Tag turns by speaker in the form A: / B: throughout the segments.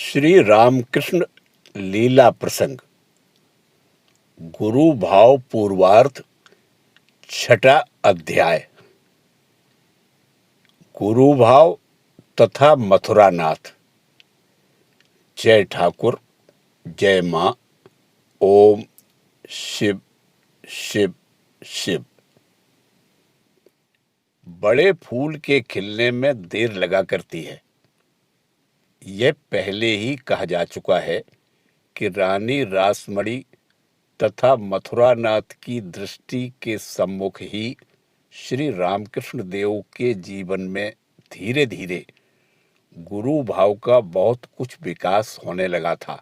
A: श्री रामकृष्ण लीला प्रसंग गुरु भाव पूर्वार्ध छठा अध्याय। गुरु भाव तथा मथुरानाथ। जय ठाकुर, जय मां। ओम शिव शिव शिव। बड़े फूल के खिलने में देर लगा करती है। यह पहले ही कहा जा चुका है कि रानी रासमणी तथा मथुरानाथ की दृष्टि के सम्मुख ही श्री रामकृष्ण देव के जीवन में धीरे धीरे गुरु भाव का बहुत कुछ विकास होने लगा था।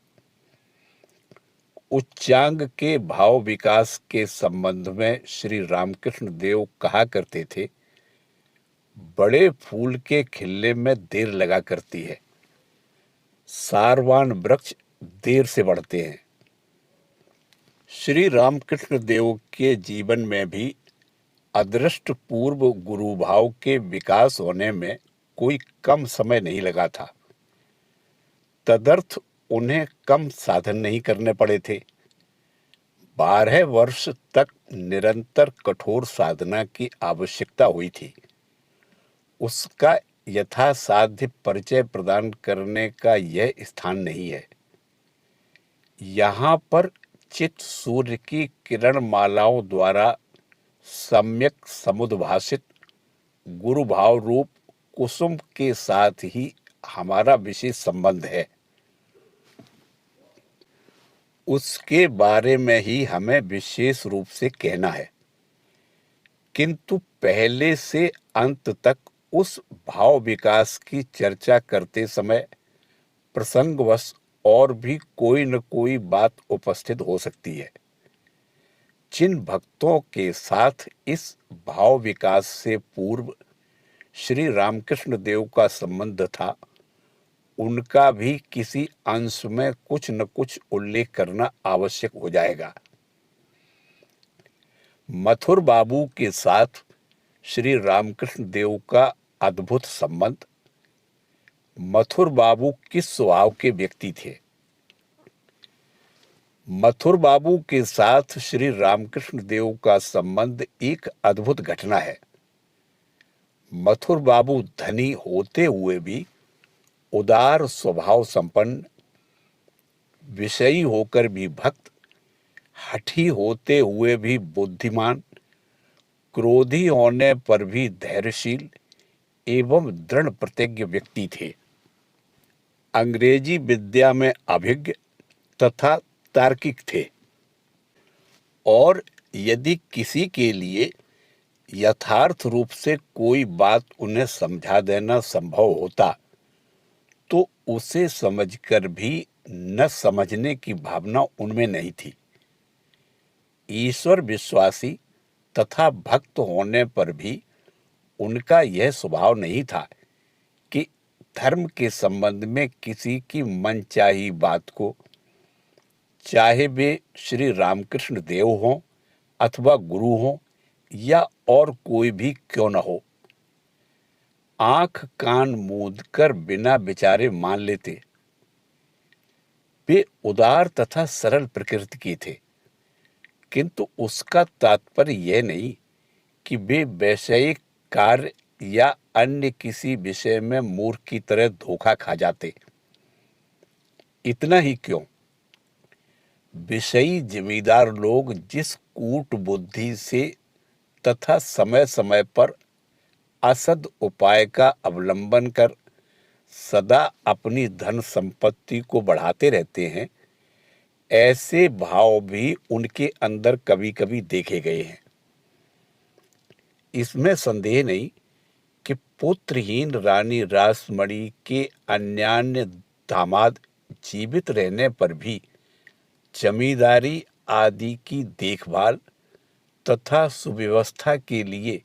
A: उच्चांग के भाव विकास के संबंध में श्री रामकृष्ण देव कहा करते थे, बड़े फूल के खिलने में देर लगा करती है, सारवान वृक्ष देर से बढ़ते हैं। श्री रामकृष्ण देव के जीवन में भी अदृष्ट पूर्व गुरु भाव के विकास होने में कोई कम समय नहीं लगा था। तदर्थ उन्हें कम साधन नहीं करने पड़े थे। 12 वर्ष तक निरंतर कठोर साधना की आवश्यकता हुई थी। उसका यथासाध्य परिचय प्रदान करने का यह स्थान नहीं है। यहाँ पर चित सूर्य की किरण मालाओं द्वारा सम्यक समुद्भाषित गुरु भाव रूप कुसुम के साथ ही हमारा विशेष संबंध है। उसके बारे में ही हमें विशेष रूप से कहना है, किंतु पहले से अंत तक उस भाव विकास की चर्चा करते समय प्रसंगवश और भी कोई न कोई बात उपस्थित हो सकती है। जिन भक्तों के साथ इस भाव विकास से पूर्व श्री रामकृष्ण देव का संबंध था, उनका भी किसी अंश में कुछ न कुछ उल्लेख करना आवश्यक हो जाएगा। मथुर बाबू के साथ श्री रामकृष्ण देव का अद्भुत संबंध। मथुर बाबू किस स्वभाव के व्यक्ति थे? मथुर बाबू के साथ श्री रामकृष्ण देव का संबंध एक अद्भुत घटना है। मथुर बाबू धनी होते हुए भी उदार स्वभाव संपन्न, विषयी होकर भी भक्त, हठी होते हुए भी बुद्धिमान, क्रोधी होने पर भी धैर्यशील एवं दृढ़ प्रतिज्ञ व्यक्ति थे। अंग्रेजी विद्या में अभिज्ञ तथा तार्किक थे, और यदि किसी के लिए यथार्थ रूप से कोई बात उन्हें समझा देना संभव होता तो उसे समझकर भी न समझने की भावना उनमें नहीं थी। ईश्वर विश्वासी तथा भक्त होने पर भी उनका यह स्वभाव नहीं था कि धर्म के संबंध में किसी की मनचाही बात को, चाहे वे श्री रामकृष्ण देव हों अथवा गुरु हों या और कोई भी क्यों न हो, आंख कान मूंद कर बिना विचारे मान लेते। वे उदार तथा सरल प्रकृति के थे, किंतु उसका तात्पर्य यह नहीं कि वे वैषयिक कार्य या अन्य किसी विषय में मूर्ख की तरह धोखा खा जाते। इतना ही क्यों, विषयी जमींदार लोग जिस कूट बुद्धि से तथा समय समय पर असद उपाय का अवलंबन कर सदा अपनी धन संपत्ति को बढ़ाते रहते हैं, ऐसे भाव भी उनके अंदर कभी कभी देखे गए हैं। इसमें संदेह नहीं कि पुत्रहीन रानी रासमणी के अन्यान्य दामाद जीवित रहने पर भी जमींदारी आदि की देखभाल तथा सुव्यवस्था के लिए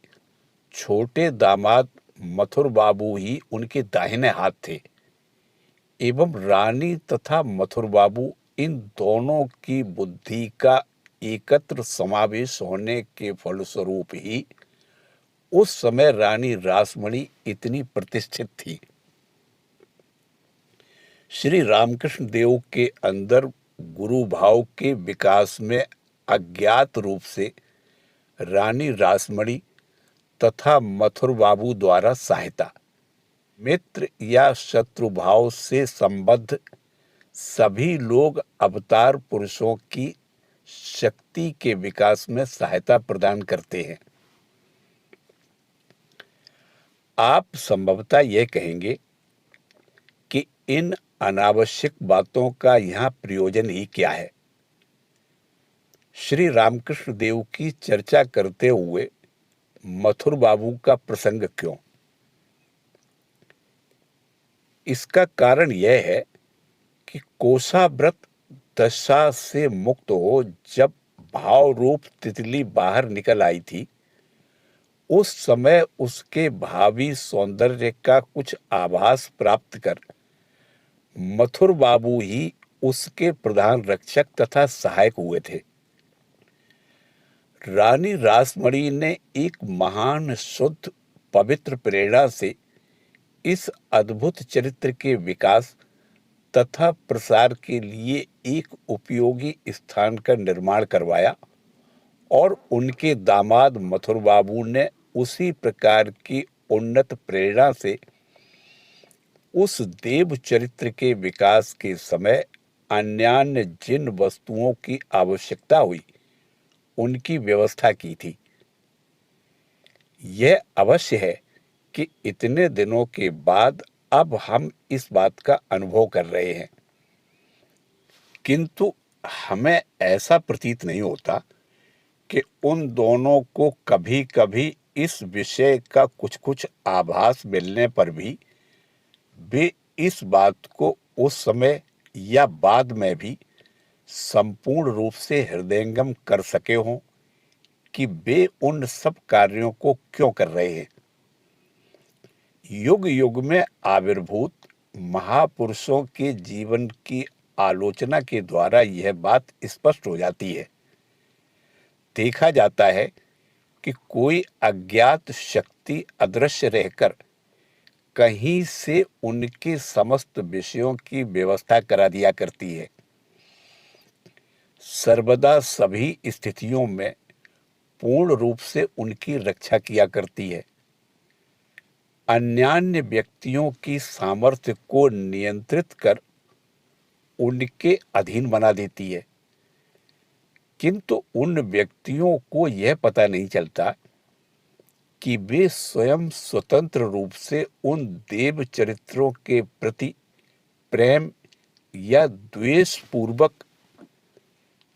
A: छोटे दामाद मथुर बाबू ही उनके दाहिने हाथ थे, एवं रानी तथा मथुर बाबू इन दोनों की बुद्धि का एकत्र समावेश होने के फलस्वरूप ही उस समय रानी रासमणी इतनी प्रतिष्ठित थी। श्री रामकृष्ण देव के अंदर गुरु भाव के विकास में अज्ञात रूप से रानी रासमणी तथा मथुर बाबू द्वारा सहायता, मित्र या शत्रु भाव से संबद्ध सभी लोग अवतार पुरुषों की शक्ति के विकास में सहायता प्रदान करते हैं। आप संभवतः यह कहेंगे कि इन अनावश्यक बातों का यहाँ प्रयोजन ही क्या है। श्री रामकृष्ण देव की चर्चा करते हुए मथुर बाबू का प्रसंग क्यों? इसका कारण यह है कि कोषाव्रत दशा से मुक्त हो जब भाव रूप तितली बाहर निकल आई थी, उस समय उसके भावी सौंदर्य का कुछ आभास प्राप्त कर मथुर बाबू ही उसके प्रधान रक्षक तथा सहायक हुए थे। रानी रासमणी ने एक महान शुद्ध पवित्र प्रेरणा से इस अद्भुत चरित्र के विकास तथा प्रसार के लिए एक उपयोगी स्थान का निर्माण करवाया और उनके दामाद मथुर बाबू ने उसी प्रकार की उन्नत प्रेरणा से उस देव चरित्र के विकास के समय अन्यान्य जिन वस्तुओं की आवश्यकता हुई उनकी व्यवस्था की थी। यह अवश्य है कि इतने दिनों के बाद अब हम इस बात का अनुभव कर रहे हैं, किंतु हमें ऐसा प्रतीत नहीं होता कि उन दोनों को कभी कभी इस विषय का कुछ कुछ आभास मिलने पर भी वे इस बात को उस समय या बाद में भी संपूर्ण रूप से हृदयंगम कर सके हों कि वे उन सब कार्यों को क्यों कर रहे हैं। युग युग में आविर्भूत महापुरुषों के जीवन की आलोचना के द्वारा यह बात स्पष्ट हो जाती है। देखा जाता है कि कोई अज्ञात शक्ति अदृश्य रहकर कहीं से उनके समस्त विषयों की व्यवस्था करा दिया करती है। सर्वदा सभी स्थितियों में पूर्ण रूप से उनकी रक्षा किया करती है। अन्यान्य व्यक्तियों की सामर्थ्य को नियंत्रित कर उनके अधीन बना देती है, किंतु उन व्यक्तियों को यह पता नहीं चलता कि वे स्वयं स्वतंत्र रूप से उन देव चरित्रों के प्रति प्रेम या द्वेष पूर्वक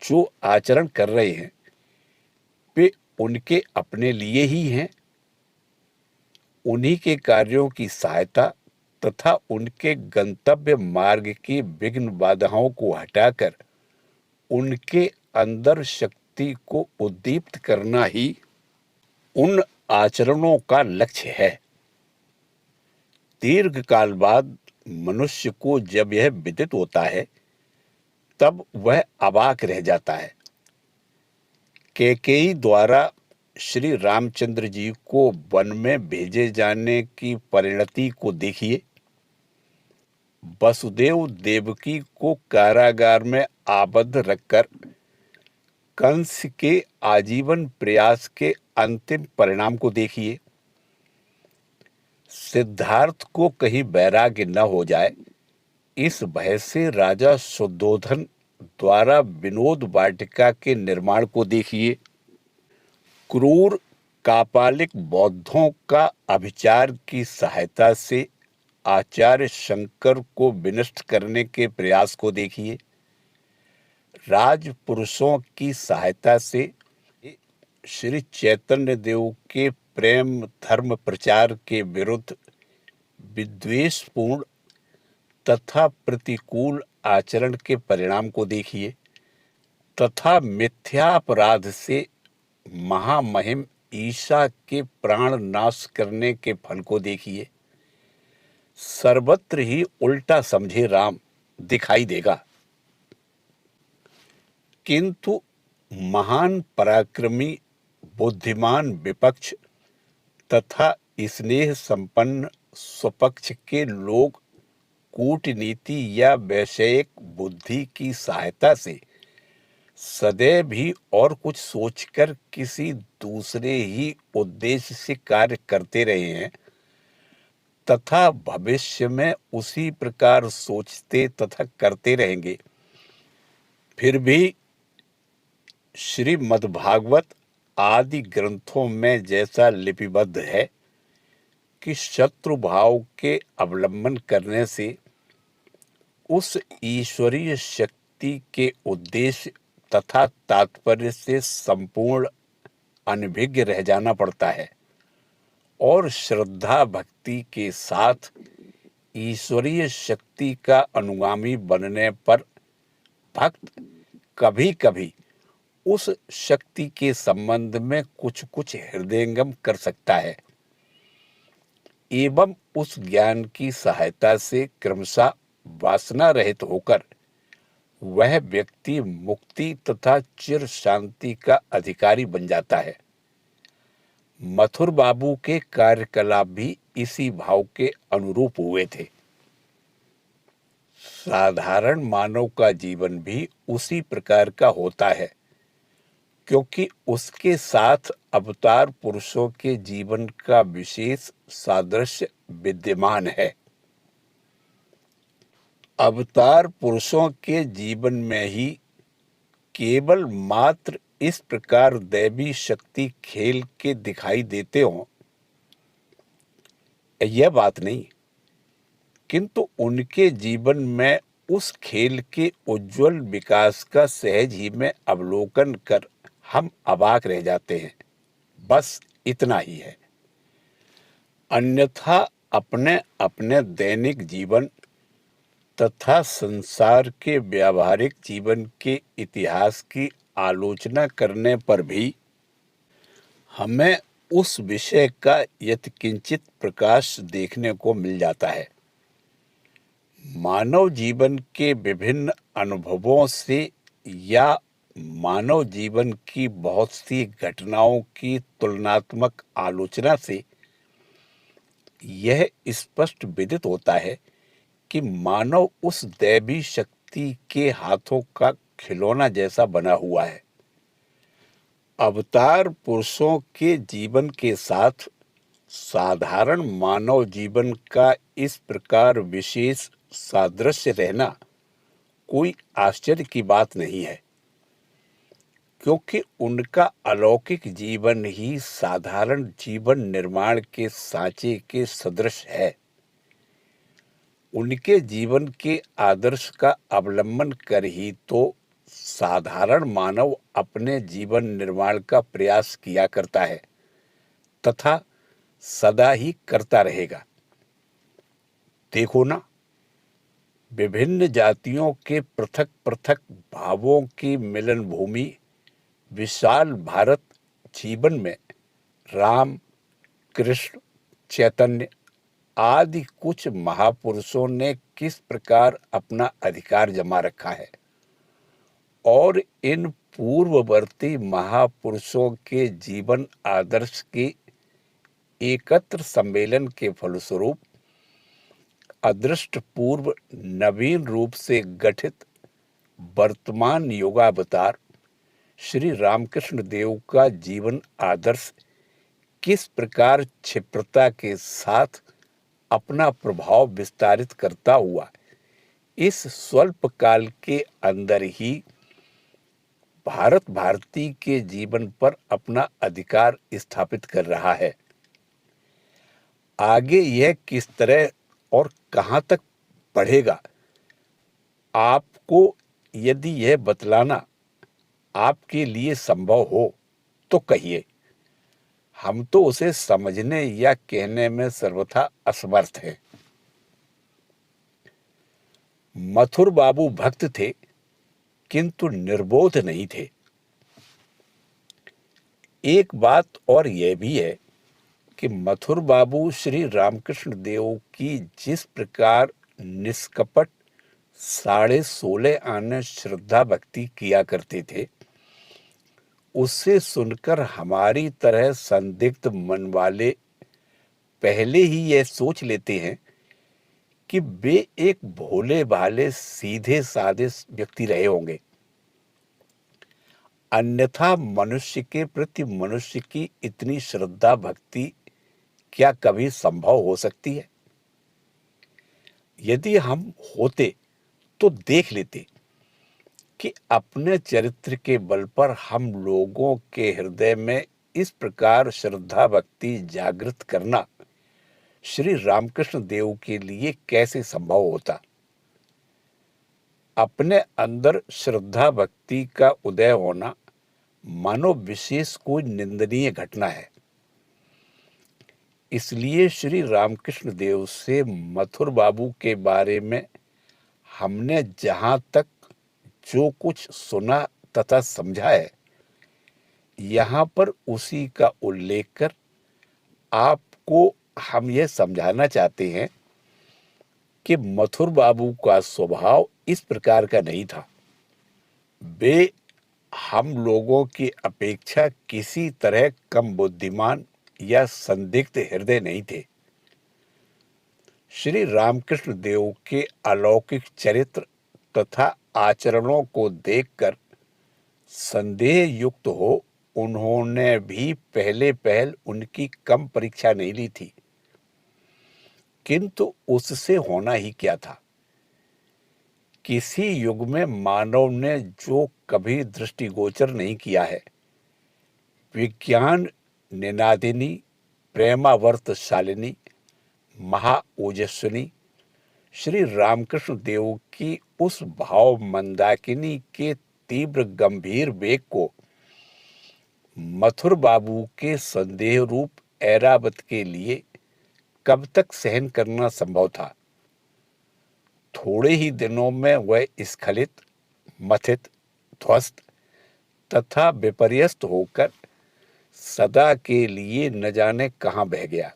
A: जो आचरण कर रहे हैं वे उनके अपने लिए ही हैं। उन्हीं के कार्यों की सहायता तथा उनके गंतव्य मार्ग की विघ्न बाधाओं को हटाकर उनके अंदर शक्ति को उद्दीप्त करना ही उन आचरणों का लक्ष्य है। दीर्घ काल बाद मनुष्य को जब यह विदित होता है तब वह अवाक रह जाता है। कैकेयी द्वारा श्री रामचंद्र जी को वन में भेजे जाने की परिणति को देखिए। वसुदेव देवकी को कारागार में आबद्ध रखकर कंस के आजीवन प्रयास के अंतिम परिणाम को देखिए। सिद्धार्थ को कहीं वैराग्य न हो जाए इस भय से राजा शुद्धोधन द्वारा विनोद वाटिका के निर्माण को देखिए। क्रूर कापालिक बौद्धों का अभिचार की सहायता से आचार्य शंकर को विनष्ट करने के प्रयास को देखिए। राजपुरुषों की सहायता से श्री चैतन्य देव के प्रेम धर्म प्रचार के विरुद्ध विद्वेषपूर्ण तथा प्रतिकूल आचरण के परिणाम को देखिए तथा मिथ्यापराध से महामहिम ईशा के प्राण नाश करने के फल को देखिए। सर्वत्र ही उल्टा समझे राम दिखाई देगा, किंतु महान पराक्रमी बुद्धिमान विपक्ष तथा स्नेह संपन्न स्वपक्ष के लोग कूटनीति या वैषयिक बुद्धि की सहायता से सदैव ही और कुछ सोचकर किसी दूसरे ही उद्देश्य से कार्य करते रहे हैं तथा भविष्य में उसी प्रकार सोचते तथा करते रहेंगे, फिर भी श्रीमद्भागवत आदि ग्रंथों में जैसा लिपिबद्ध है कि शत्रु भाव के अवलंबन करने से उस ईश्वरीय शक्ति के उद्देश्य तथा तात्पर्य से संपूर्ण अनभिज्ञ रह जाना पड़ता है और श्रद्धा भक्ति के साथ ईश्वरीय शक्ति का अनुगामी बनने पर भक्त कभी कभी उस शक्ति के संबंध में कुछ कुछ हृदयंगम कर सकता है एवं उस ज्ञान की सहायता से क्रमशः वासना रहित होकर वह व्यक्ति मुक्ति तथा चिर शांति का अधिकारी बन जाता है। मथुर बाबू के कार्यकलाप भी इसी भाव के अनुरूप हुए थे। साधारण मानव का जीवन भी उसी प्रकार का होता है क्योंकि उसके साथ अवतार पुरुषों के जीवन का विशेष सादृश्य विद्यमान है। अवतार पुरुषों के जीवन में ही केवल मात्र इस प्रकार दैवी शक्ति खेल के दिखाई देते हों, यह बात नहीं, किंतु उनके जीवन में उस खेल के उज्जवल विकास का सहज ही में अवलोकन कर हम अबाक रह जाते हैं। बस इतना ही है। अन्यथा अपने अपने दैनिक जीवन तथा संसार के व्यावहारिक जीवन के इतिहास की आलोचना करने पर भी हमें उस विषय का यत्किंचित प्रकाश देखने को मिल जाता है। मानव जीवन के विभिन्न अनुभवों से या मानव जीवन की बहुत सी घटनाओं की तुलनात्मक आलोचना से यह स्पष्ट विदित होता है कि मानव उस दैवी शक्ति के हाथों का खिलौना जैसा बना हुआ है। अवतार पुरुषों के जीवन के साथ साधारण मानव जीवन का इस प्रकार विशेष सादृश्य रहना कोई आश्चर्य की बात नहीं है, क्योंकि उनका अलौकिक जीवन ही साधारण जीवन निर्माण के सांचे के सदृश है। उनके जीवन के आदर्श का अवलंबन कर ही तो साधारण मानव अपने जीवन निर्माण का प्रयास किया करता है तथा सदा ही करता रहेगा। देखो ना, विभिन्न जातियों के पृथक पृथक भावों की मिलन भूमि विशाल भारत जीवन में राम, कृष्ण, चैतन्य आदि कुछ महापुरुषों ने किस प्रकार अपना अधिकार जमा रखा है और इन पूर्ववर्ती महापुरुषों के जीवन आदर्श के एकत्र सम्मेलन के फलस्वरूप अदृष्ट पूर्व नवीन रूप से गठित वर्तमान युगावतार श्री रामकृष्ण देव का जीवन आदर्श किस प्रकार क्षिप्रता के साथ अपना प्रभाव विस्तारित करता हुआ इस स्वल्प काल के अंदर ही भारत भारती के जीवन पर अपना अधिकार स्थापित कर रहा है। आगे यह किस तरह और कहां तक बढ़ेगा, आपको यदि यह बतलाना आपके लिए संभव हो तो कहिए। हम तो उसे समझने या कहने में सर्वथा असमर्थ हैं। मथुर बाबू भक्त थे किंतु निर्बोध नहीं थे। एक बात और यह भी है कि मथुर बाबू श्री रामकृष्ण देव की जिस प्रकार निष्कपट 16.5 आने श्रद्धा भक्ति किया करते थे, उससे सुनकर हमारी तरह संदिग्ध मन वाले पहले ही यह सोच लेते हैं कि वे एक भोले भाले सीधे साधे व्यक्ति रहे होंगे, अन्यथा मनुष्य के प्रति मनुष्य की इतनी श्रद्धा भक्ति क्या कभी संभव हो सकती है? यदि हम होते तो देख लेते कि अपने चरित्र के बल पर हम लोगों के हृदय में इस प्रकार श्रद्धा भक्ति जागृत करना श्री रामकृष्ण देव के लिए कैसे संभव होता। अपने अंदर श्रद्धा भक्ति का उदय होना मानो विशेष कोई निंदनीय घटना है। इसलिए श्री रामकृष्ण देव से मथुर बाबू के बारे में हमने जहां तक जो कुछ सुना तथा समझा है, यहाँ पर उसी का उल्लेख कर आपको हम यह समझाना चाहते हैं कि मथुर बाबू का स्वभाव इस प्रकार का नहीं था। वे हम लोगों की अपेक्षा किसी तरह कम बुद्धिमान या संदिग्ध हृदय नहीं थे। श्री रामकृष्ण देव के अलौकिक चरित्र तथा आचरणों को देखकर संदेह युक्त हो उन्होंने भी पहले पहल उनकी कम परीक्षा नहीं ली थी, किंतु उससे होना ही क्या था। किसी युग में मानव ने जो कभी दृष्टिगोचर नहीं किया है, विज्ञान निनादिनी प्रेमावर्तशालिनी महा ओजस्विनी श्री रामकृष्ण देव की उस भाव मंदाकिनी के तीव्र गंभीर वेग को मथुर बाबू के संदेह रूप ऐरावत के लिए कब तक सहन करना संभव था। थोड़े ही दिनों में वह स्खलित, मथित, ध्वस्त तथा विपर्यस्त होकर सदा के लिए न जाने कहां बह गया।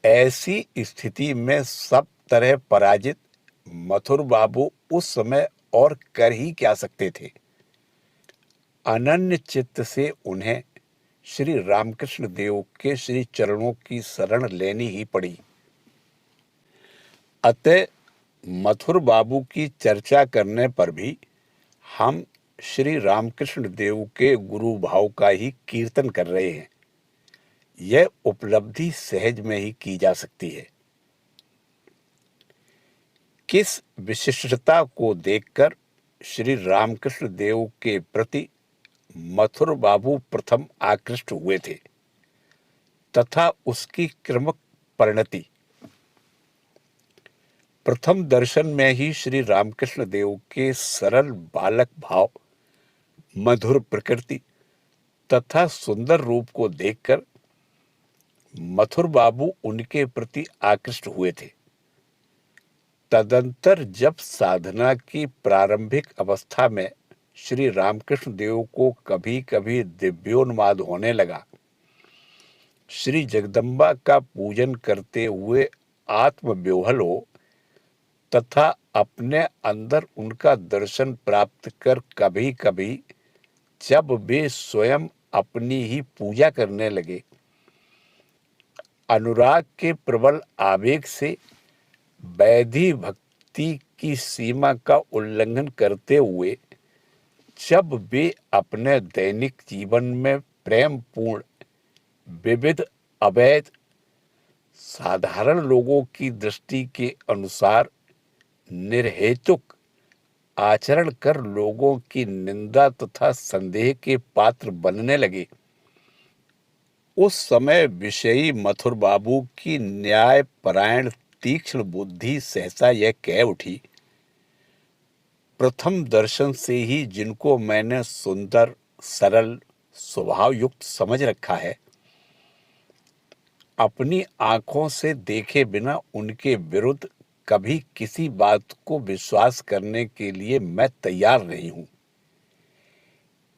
A: ऐसी स्थिति में सब तरह पराजित मथुर बाबू उस समय और कर ही क्या सकते थे। अनन्य चित्त से उन्हें श्री रामकृष्ण देव के श्री चरणों की शरण लेनी ही पड़ी। अतः मथुर बाबू की चर्चा करने पर भी हम श्री रामकृष्ण देव के गुरु भाव का ही कीर्तन कर रहे हैं। यह उपलब्धि सहज में ही की जा सकती है। किस विशिष्टता को देखकर श्री रामकृष्ण देव के प्रति मथुर बाबू प्रथम आकृष्ट हुए थे तथा उसकी क्रमक परिणति प्रथम दर्शन में ही श्री रामकृष्ण देव के सरल बालक भाव, मधुर प्रकृति तथा सुंदर रूप को देखकर मथुर बाबू उनके प्रति आकृष्ट हुए थे। तदंतर जब साधना की प्रारंभिक अवस्था में श्री रामकृष्ण देव को कभी कभी दिव्योन्माद होने लगा, श्री जगदम्बा का पूजन करते हुए आत्मव्योहल हो तथा अपने अंदर उनका दर्शन प्राप्त कर कभी कभी जब वे स्वयं अपनी ही पूजा करने लगे, अनुराग के प्रबल आवेग से वैधि भक्ति की सीमा का उल्लंघन करते हुए जब वे अपने दैनिक जीवन में प्रेम पूर्ण, विविध, अवैध, साधारण लोगों की दृष्टि के अनुसार निर्हेतुक आचरण कर लोगों की निंदा तथा संदेह के पात्र बनने लगे, उस समय विषयी मथुर बाबू की न्यायपरायण तीक्ष्ण बुद्धि सहसा यह कह उठी, प्रथम दर्शन से ही जिनको मैंने सुंदर, सरल, स्वभाव युक्त समझ रखा है, अपनी आंखों से देखे बिना उनके विरुद्ध कभी किसी बात को विश्वास करने के लिए मैं तैयार नहीं हूं।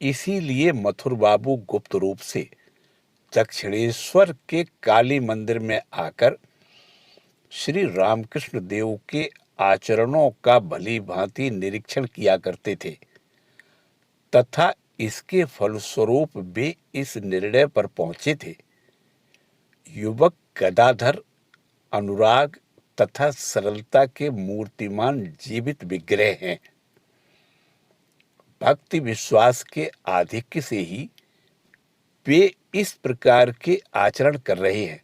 A: इसीलिए मथुर बाबू गुप्त रूप से दक्षिणेश्वर के काली मंदिर में आकर श्री रामकृष्ण देव के आचरणों का भली भांति निरीक्षण किया करते थे तथा इसके फलस्वरूप वे इस निर्णय पर पहुंचे थे, युवक गदाधर अनुराग तथा सरलता के मूर्तिमान जीवित विग्रह हैं। भक्ति विश्वास के आधिक्य से ही वे इस प्रकार के आचरण कर रहे हैं।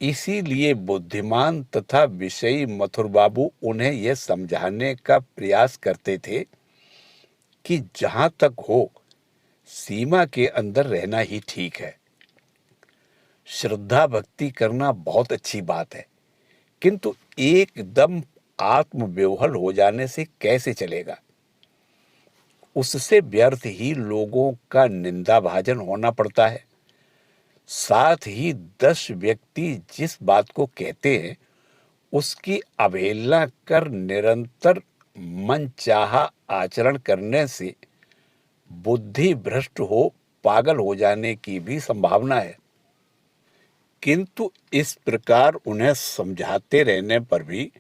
A: इसीलिए बुद्धिमान तथा विषयी मथुर बाबू उन्हें यह समझाने का प्रयास करते थे कि जहां तक हो सीमा के अंदर रहना ही ठीक है। श्रद्धा भक्ति करना बहुत अच्छी बात है, किंतु एकदम आत्मविह्वल हो जाने से कैसे चलेगा। उससे व्यर्थ ही लोगों का निंदा भाजन होना पड़ता है। साथ ही 10 व्यक्ति जिस बात को कहते हैं उसकी अवहेलना कर निरंतर मनचाहा आचरण करने से बुद्धि भ्रष्ट हो पागल हो जाने की भी संभावना है। किंतु इस प्रकार उन्हें समझाते रहने पर भी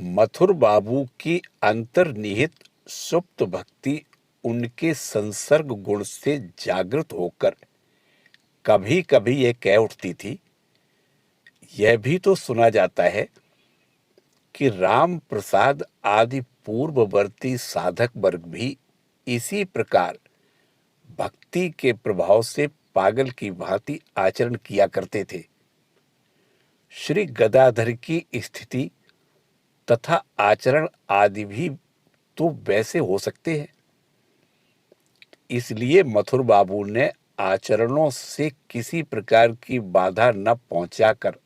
A: मथुर बाबू की अंतर्निहित सुप्त भक्ति उनके संसर्ग गुण से जागृत होकर कभी कभी यह कह उठती थी। यह भी तो सुना जाता है कि राम प्रसाद आदि पूर्ववर्ती साधक वर्ग भी इसी प्रकार भक्ति के प्रभाव से पागल की भांति आचरण किया करते थे। श्री गदाधर की स्थिति तथा आचरण आदि भी तो वैसे हो सकते हैं। इसलिए मथुर बाबू ने आचरणों से किसी प्रकार की बाधा न पहुंचाकर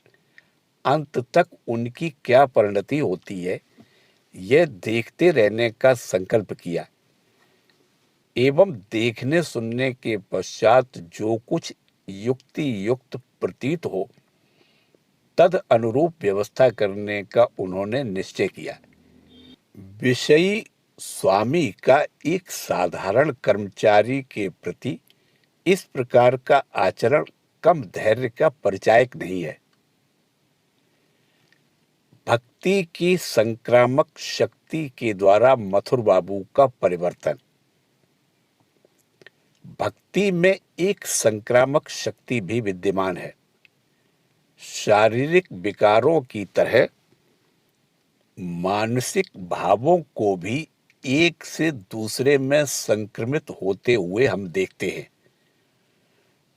A: अंत तक उनकी क्या परिणति होती है यह देखते रहने का संकल्प किया एवं देखने सुनने के पश्चात जो कुछ युक्ति युक्त प्रतीत हो तद अनुरूप व्यवस्था करने का उन्होंने निश्चय किया। विषयी स्वामी का एक साधारण कर्मचारी के प्रति इस प्रकार का आचरण कम धैर्य का परिचायक नहीं है। भक्ति की संक्रामक शक्ति के द्वारा मथुर बाबू का परिवर्तन। भक्ति में एक संक्रामक शक्ति भी विद्यमान है। शारीरिक विकारों की तरह मानसिक भावों को भी एक से दूसरे में संक्रमित होते हुए हम देखते हैं,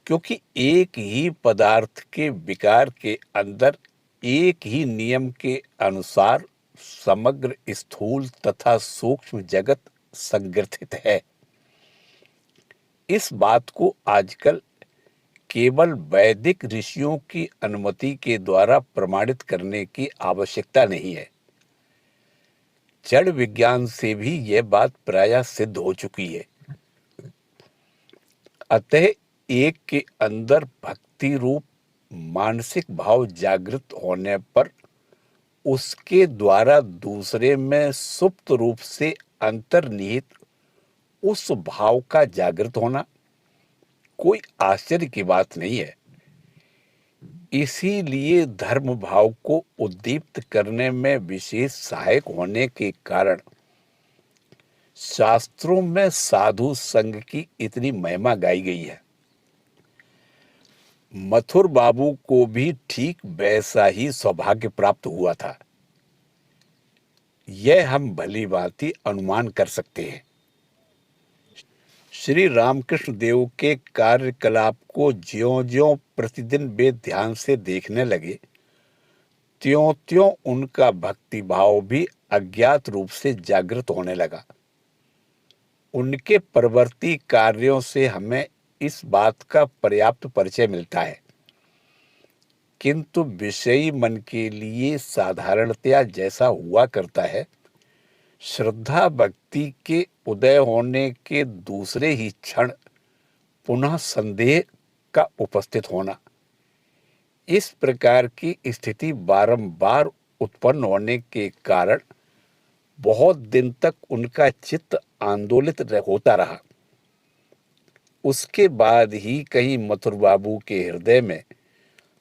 A: क्योंकि एक ही पदार्थ के विकार के अंदर एक ही नियम के अनुसार समग्र स्थूल तथा सूक्ष्म जगत संग्रथित है। इस बात को आजकल केवल वैदिक ऋषियों की अनुमति के द्वारा प्रमाणित करने की आवश्यकता नहीं है। जड़ विज्ञान से भी यह बात प्रायः सिद्ध हो चुकी है। अतः एक के अंदर भक्ति रूप मानसिक भाव जागृत होने पर उसके द्वारा दूसरे में सुप्त रूप से अंतर्निहित उस भाव का जागृत होना कोई आश्चर्य की बात नहीं है। इसीलिए धर्म भाव को उद्दीप्त करने में विशेष सहायक होने के कारण शास्त्रों में साधु संघ की इतनी महिमा गाई गई है। मथुर बाबू को भी ठीक वैसा ही सौभाग्य प्राप्त हुआ था, यह हम भली भांति अनुमान कर सकते हैं। श्री रामकृष्ण देव के कार्यकलाप को ज्यों-ज्यों प्रतिदिन वे ध्यान से देखने लगे, त्यों-त्यों उनका भक्ति भाव भी अज्ञात रूप से जागृत होने लगा। उनके परवर्ती कार्यों से हमें इस बात का पर्याप्त परिचय मिलता है, किंतु विषयी मन के लिए साधारणतया जैसा हुआ करता है, श्रद्धा भक्ति के उदय होने के दूसरे ही क्षण पुनः संदेह का उपस्थित होना, इस प्रकार की स्थिति बारंबार उत्पन्न होने के कारण बहुत दिन तक उनका चित्त आंदोलित होता रहा। उसके बाद ही कहीं मथुर बाबू के हृदय में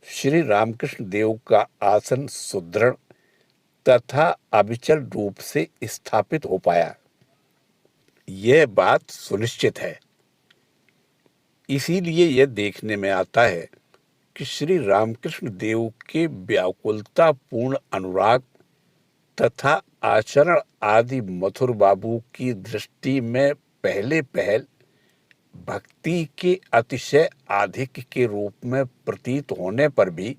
A: श्री रामकृष्ण देव का आसन सुदृढ़ तथा अविचल रूप से स्थापित हो पाया। यह बात सुनिश्चित है। इसीलिए यह देखने में आता है कि श्री रामकृष्ण देव के व्याकुलता पूर्ण अनुराग तथा आचरण आदि मथुर बाबू की दृष्टि में पहले पहल भक्ति के अतिशय अधिक के रूप में प्रतीत होने पर भी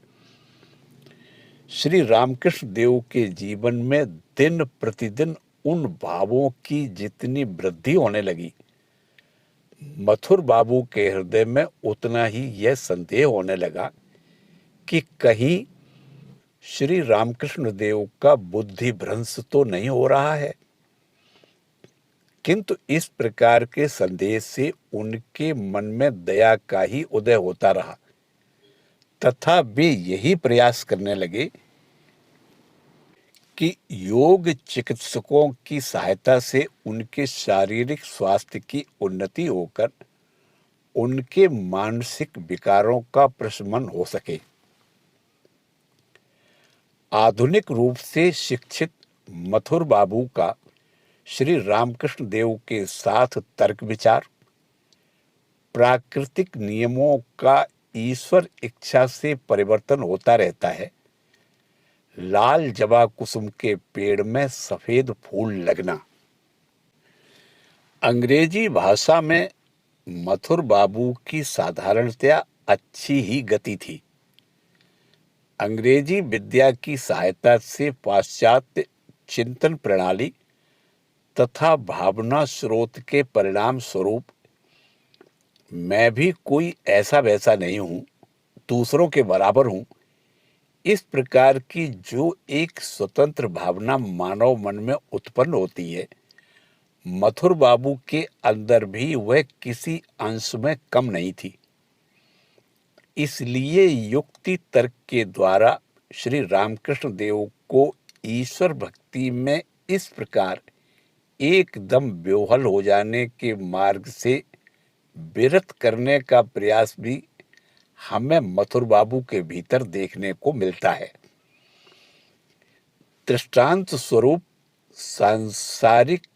A: श्री रामकृष्ण देव के जीवन में दिन प्रतिदिन उन भावों की जितनी वृद्धि होने लगी, मथुर बाबू के हृदय में उतना ही यह संदेह होने लगा कि कहीं श्री रामकृष्ण देव का बुद्धि भ्रंश तो नहीं हो रहा है। किंतु इस प्रकार के संदेह से उनके मन में दया का ही उदय होता रहा तथा वे यही प्रयास करने लगे कि योग चिकित्सकों की सहायता से उनके शारीरिक स्वास्थ्य की उन्नति होकर उनके मानसिक विकारों का प्रशमन हो सके। आधुनिक रूप से शिक्षित मथुर बाबू का श्री रामकृष्ण देव के साथ तर्क विचार, प्राकृतिक नियमों का ईश्वर इच्छा से परिवर्तन होता रहता है, लाल जबा कुसुम के पेड़ में सफेद फूल लगना। अंग्रेजी भाषा में मथुर बाबू की साधारणतया अच्छी ही गति थी। अंग्रेजी विद्या की सहायता से पाश्चात्य चिंतन प्रणाली तथा भावना स्रोत के परिणाम स्वरूप मैं भी कोई ऐसा वैसा नहीं हूं, दूसरों के बराबर हूं, इस प्रकार की जो एक स्वतंत्र भावना मानव मन में उत्पन्न होती है, मथुर बाबू के अंदर भी वह किसी अंश में कम नहीं थी। इसलिए युक्ति तर्क के द्वारा श्री रामकृष्ण देव को ईश्वर भक्ति में इस प्रकार एकदम बेवहल हो जाने के मार्ग से विरत करने का प्रयास भी हमें मथुर बाबू के भीतर देखने को मिलता है। दृष्टांत स्वरूप सांसारिक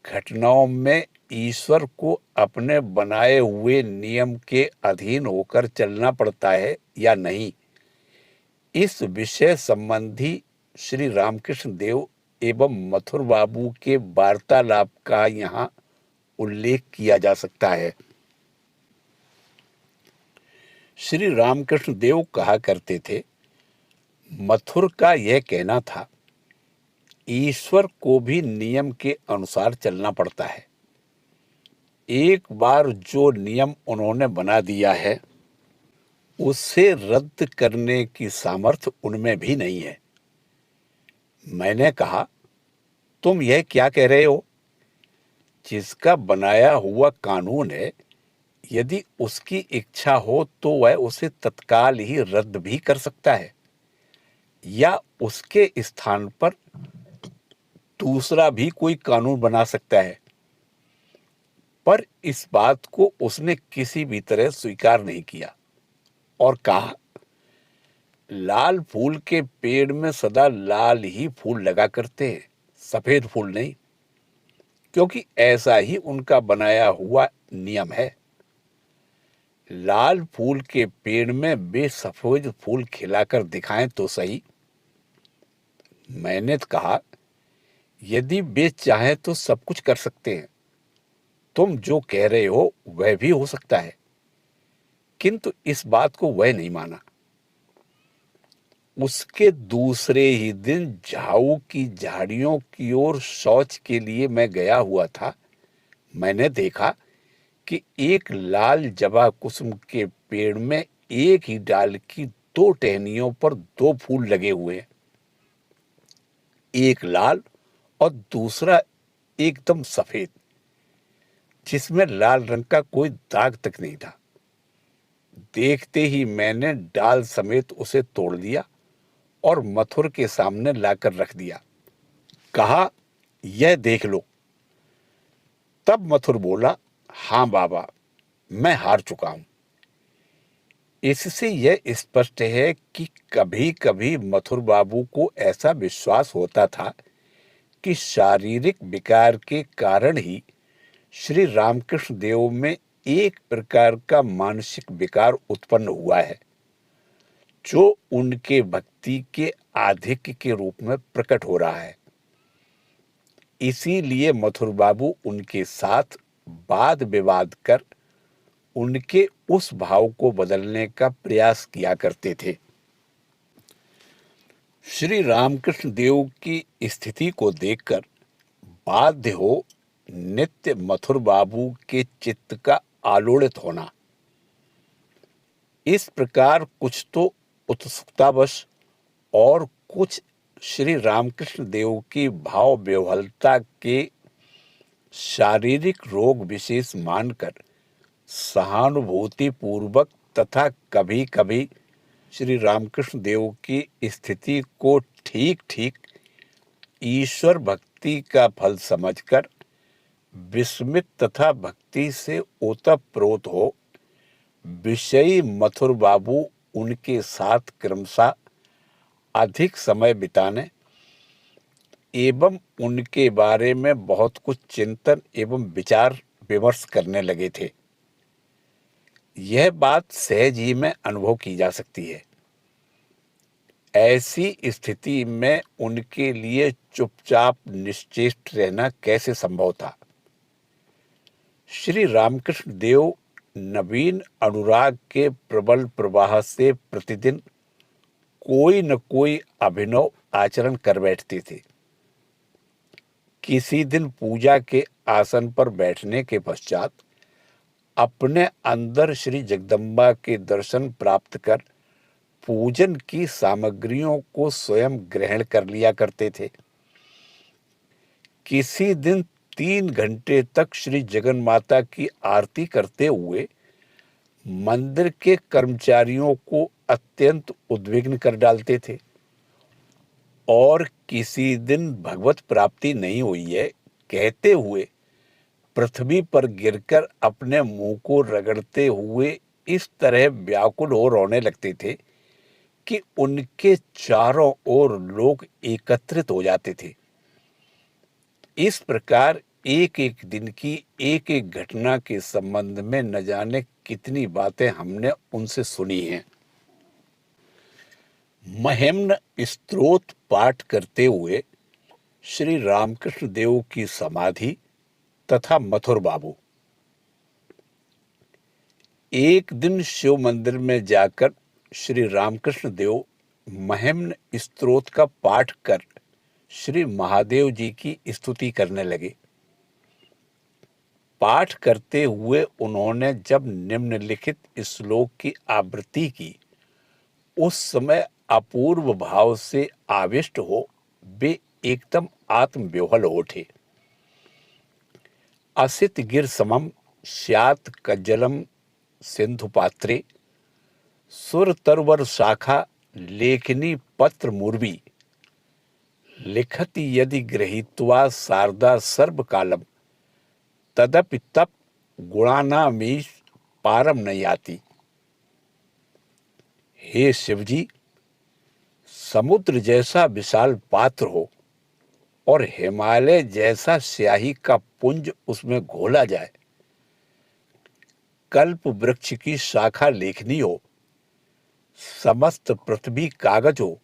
A: घटनाओं में ईश्वर को अपने बनाए हुए नियम के अधीन होकर चलना पड़ता है या नहीं, इस विषय संबंधी श्री रामकृष्ण देव एवं मथुर बाबू के वार्तालाप का यहाँ उल्लेख किया जा सकता है। श्री रामकृष्ण देव कहा करते थे, मथुर का यह कहना था, ईश्वर को भी नियम के अनुसार चलना पड़ता है। एक बार जो नियम उन्होंने बना दिया है उसे रद्द करने की सामर्थ्य उनमें भी नहीं है। मैंने कहा, तुम यह क्या कह रहे हो? जिसका बनाया हुआ कानून है, यदि उसकी इच्छा हो तो वह उसे तत्काल ही रद्द भी कर सकता है या उसके स्थान पर दूसरा भी कोई कानून बना सकता है। पर इस बात को उसने किसी भी तरह स्वीकार नहीं किया और कहा, लाल फूल के पेड़ में सदा लाल ही फूल लगा करते हैं, सफेद फूल नहीं, क्योंकि ऐसा ही उनका बनाया हुआ नियम है। लाल फूल के पेड़ में वे सफेद फूल खिलाकर दिखाएं तो सही। मैंने कहा, यदि वे चाहें तो सब कुछ कर सकते हैं। तुम जो कह रहे हो वह भी हो सकता है, किंतु इस बात को वह नहीं माना। उसके दूसरे ही दिन झाऊ की झाड़ियों की ओर शौच के लिए मैं गया हुआ था। मैंने देखा कि एक लाल जबा कुसुम के पेड़ में एक ही डाल की दो टहनियों पर दो फूल लगे हुए हैं, एक लाल और दूसरा एकदम सफेद, जिसमें लाल रंग का कोई दाग तक नहीं था। देखते ही मैंने डाल समेत उसे तोड़ दिया और मथुर के सामने लाकर रख दिया। कहा, यह देख लो। तब मथुर बोला, हाँ बाबा, मैं हार चुका हूं। इससे यह स्पष्ट है कि कभी कभी मथुर बाबू को ऐसा विश्वास होता था कि शारीरिक विकार के कारण ही श्री रामकृष्ण देव में एक प्रकार का मानसिक विकार उत्पन्न हुआ है जो उनके भक्ति के आधिक्य के रूप में प्रकट हो रहा है। इसीलिए मथुर बाबू उनके साथ वाद विवाद कर उनके उस भाव को बदलने का प्रयास किया करते थे। श्री रामकृष्ण देव की स्थिति को देखकर बाध्य हो नित्य मथुर बाबू के चित्त का आलोड़ित होना। इस प्रकार कुछ तो उत्सुकतावश और कुछ श्री रामकृष्ण देव की भाव विह्वलता के शारीरिक रोग विशेष मानकर सहानुभूति पूर्वक तथा कभी कभी श्री रामकृष्ण देव की स्थिति को ठीक ठीक ईश्वर भक्ति का फल समझकर विस्मित तथा भक्ति से ओतप्रोत हो विषयी मथुर बाबू उनके साथ क्रमशः अधिक समय बिताने एवं उनके बारे में बहुत कुछ चिंतन एवं विचार विमर्श करने लगे थे। यह बात सहज ही में अनुभव की जा सकती है। ऐसी स्थिति में उनके लिए चुपचाप निश्चेष्ट रहना कैसे संभव था। श्री रामकृष्ण देव नवीन अनुराग के प्रबल प्रवाह से प्रतिदिन कोई न कोई अभिनव आचरण कर बैठते थे। किसी दिन पूजा के आसन पर बैठने के पश्चात अपने अंदर श्री जगदम्बा के दर्शन प्राप्त कर पूजन की सामग्रियों को स्वयं ग्रहण कर लिया करते थे। किसी दिन 3 घंटे तक श्री जगन माता की आरती करते हुए मंदिर के कर्मचारियों को अत्यंत उद्विग्न कर डालते थे। और किसी दिन भगवत प्राप्ति नहीं हुई है कहते हुए पृथ्वी पर गिरकर अपने मुंह को रगड़ते हुए इस तरह व्याकुल हो रोने लगते थे कि उनके चारों ओर लोग एकत्रित हो जाते थे। इस प्रकार एक एक दिन की एक एक घटना के संबंध में न जाने कितनी बातें हमने उनसे सुनी हैं। महिम्न स्तोत्र पाठ करते हुए श्री रामकृष्ण देव की समाधि तथा मथुर बाबू। एक दिन शिव मंदिर में जाकर श्री रामकृष्ण देव महिम्न स्तोत्र का पाठ कर श्री महादेव जी की स्तुति करने लगे। पाठ करते हुए उन्होंने जब निम्नलिखित श्लोक की आवृत्ति की उस समय अपूर्व भाव से आविष्ट हो वे एकदम आत्मविह्वल हो उठे। असित गिर समम स्यात् कज्जलम सिंधु पात्रे सुर तरवर शाखा लेखनी पत्र मूर्वी लिखति यदि गृहीत्वा शारदा सर्व कालम तदपि तप गुणानामीश पारम न याति। हे शिवजी, समुद्र जैसा विशाल पात्र हो और हिमालय जैसा स्याही का पुंज उसमें घोला जाए, कल्प वृक्ष की शाखा लेखनी हो, समस्त पृथ्वी कागज हो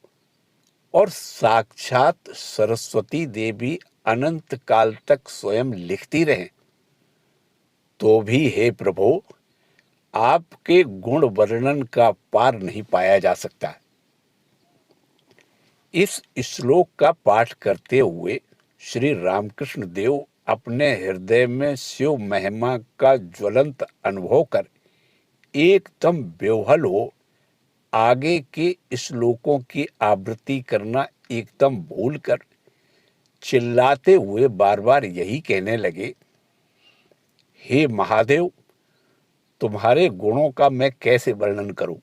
A: और साक्षात सरस्वती देवी अनंत काल तक स्वयं लिखती रहें, तो भी हे प्रभु आपके गुण वर्णन का पार नहीं पाया जा सकता। इस श्लोक का पाठ करते हुए श्री रामकृष्ण देव अपने हृदय में शिव महिमा का ज्वलंत अनुभव कर एकदम विह्वल हो आगे के श्लोकों की आवृत्ति करना एकदम भूलकर चिल्लाते हुए बार बार यही कहने लगे, हे महादेव, तुम्हारे गुणों का मैं कैसे वर्णन करूं।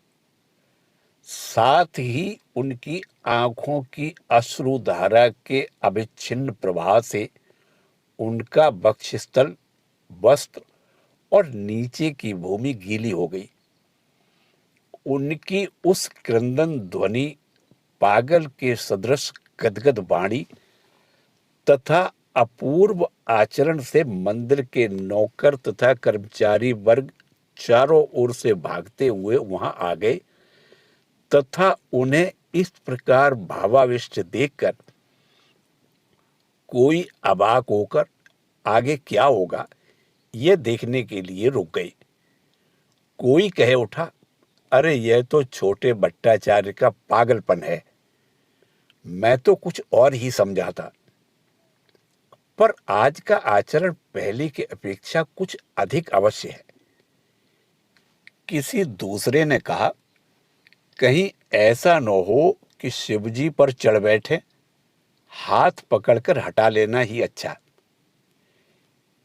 A: साथ ही उनकी आंखों की अश्रुधारा के अविच्छिन्न प्रवाह से उनका वक्षस्थल, वस्त्र और नीचे की भूमि गीली हो गई। उनकी उस क्रंदन ध्वनि, पागल के सदृश गदगद वाणी तथा अपूर्व आचरण से मंदिर के नौकर तथा कर्मचारी वर्ग चारों ओर से भागते हुए वहां आ गए तथा उन्हें इस प्रकार भावाविष्ट देखकर कोई अबाक होकर आगे क्या होगा यह देखने के लिए रुक गई। कोई कह उठा, अरे यह तो छोटे भट्टाचार्य का पागलपन है, मैं तो कुछ और ही समझा था। पर आज का आचरण पहले की अपेक्षा कुछ अधिक अवश्य है। किसी दूसरे ने कहा, कहीं ऐसा न हो कि शिवजी पर चढ़ बैठे, हाथ पकड़कर हटा लेना ही अच्छा।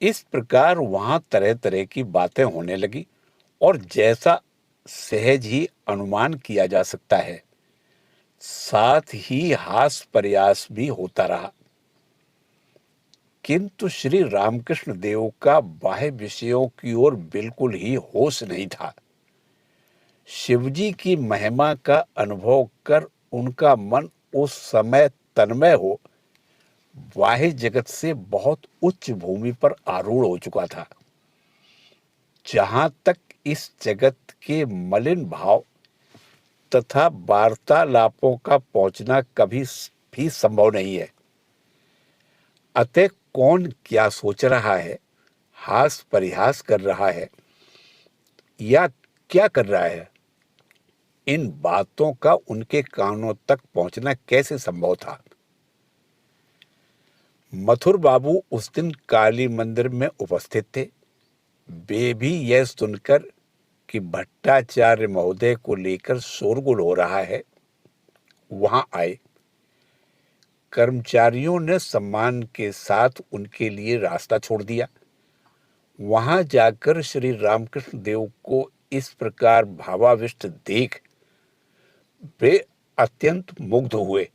A: इस प्रकार वहां तरह तरह की बातें होने लगी और जैसा सहज ही अनुमान किया जा सकता है, साथ ही हास प्रयास भी होता रहा। किंतु श्री रामकृष्ण देव का बाह्य विषयों की ओर बिल्कुल ही होश नहीं था। शिवजी की महिमा का अनुभव कर उनका मन उस समय तन्मय हो बाह्य जगत से बहुत उच्च भूमि पर आरूढ़ हो चुका था, जहां तक इस जगत के मलिन भाव तथा वार्तालापों का पहुंचना कभी भी संभव नहीं है। अतः कौन क्या सोच रहा है, हास परिहास कर रहा है या क्या कर रहा है, इन बातों का उनके कानों तक पहुंचना कैसे संभव था। मथुर बाबू उस दिन काली मंदिर में उपस्थित थे। वे भी यह सुनकर कि भट्टाचार्य महोदय को लेकर शोरगुल हो रहा है, वहां आए। कर्मचारियों ने सम्मान के साथ उनके लिए रास्ता छोड़ दिया। वहां जाकर श्री रामकृष्ण देव को इस प्रकार भावाविष्ट देख वे अत्यंत मुग्ध हुए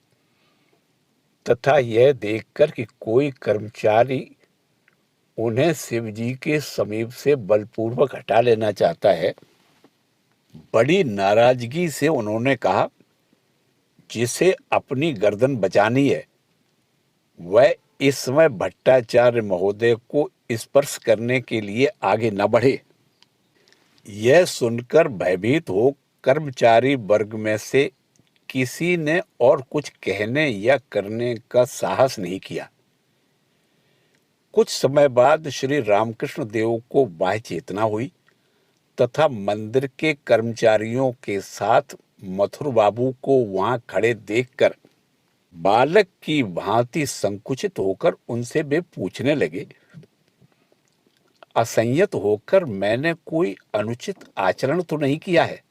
A: तथा यह देखकर कि कोई कर्मचारी उन्हें शिवजी के समीप से बलपूर्वक हटा लेना चाहता है, बड़ी नाराजगी से उन्होंने कहा, जिसे अपनी गर्दन बचानी है वह इस समय भट्टाचार्य महोदय को स्पर्श करने के लिए आगे न बढ़े। यह सुनकर भयभीत हो कर्मचारी वर्ग में से किसी ने और कुछ कहने या करने का साहस नहीं किया। कुछ समय बाद श्री रामकृष्ण देव को बाह्य चेतना हुई तथा मंदिर के कर्मचारियों के साथ मथुर बाबू को वहां खड़े देखकर बालक की भांति संकुचित होकर उनसे वे पूछने लगे, असंयत होकर मैंने कोई अनुचित आचरण तो नहीं किया है।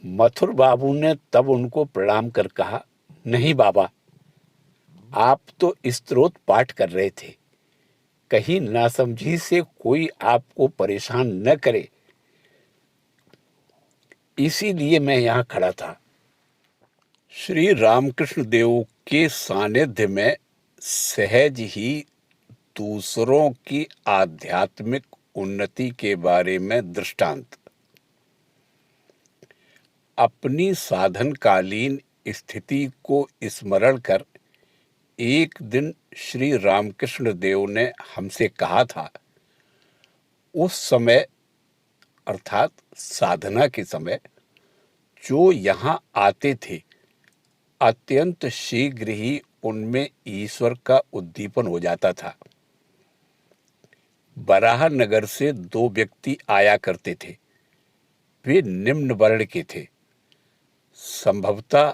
A: मथुर बाबू ने तब उनको प्रणाम कर कहा, नहीं बाबा, आप तो स्तोत्र पाठ कर रहे थे, कहीं नासमझी से कोई आपको परेशान न करे, इसीलिए मैं यहां खड़ा था। श्री रामकृष्ण देव के सानिध्य में सहज ही दूसरों की आध्यात्मिक उन्नति के बारे में दृष्टांत। अपनी साधनकालीन स्थिति को स्मरण कर एक दिन श्री रामकृष्ण देव ने हमसे कहा था, उस समय अर्थात साधना के समय जो यहाँ आते थे, अत्यंत शीघ्र ही उनमें ईश्वर का उद्दीपन हो जाता था। बराह नगर से 2 व्यक्ति आया करते थे। वे निम्न वर्ण के थे। संभवतः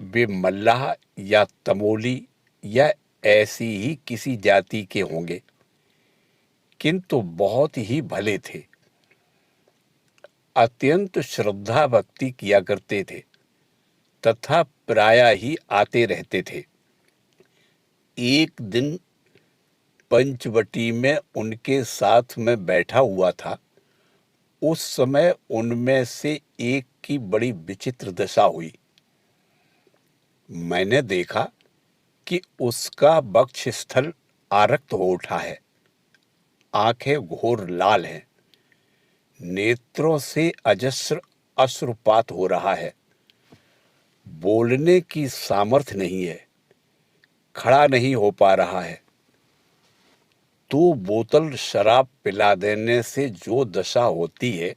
A: वे मल्लाह या तमोली या ऐसी ही किसी जाति के होंगे, किंतु बहुत ही भले थे। अत्यंत श्रद्धा भक्ति किया करते थे तथा प्रायः ही आते रहते थे। एक दिन पंचवटी में उनके साथ में बैठा हुआ था। उस समय उनमें से एक की बड़ी विचित्र दशा हुई। मैंने देखा कि उसका वक्षस्थल आरक्त हो उठा है, आंखें घोर लाल हैं, नेत्रों से अजस्र अश्रुपात हो रहा है, बोलने की सामर्थ्य नहीं है, खड़ा नहीं हो पा रहा है। 2 बोतल शराब पिला देने से जो दशा होती है,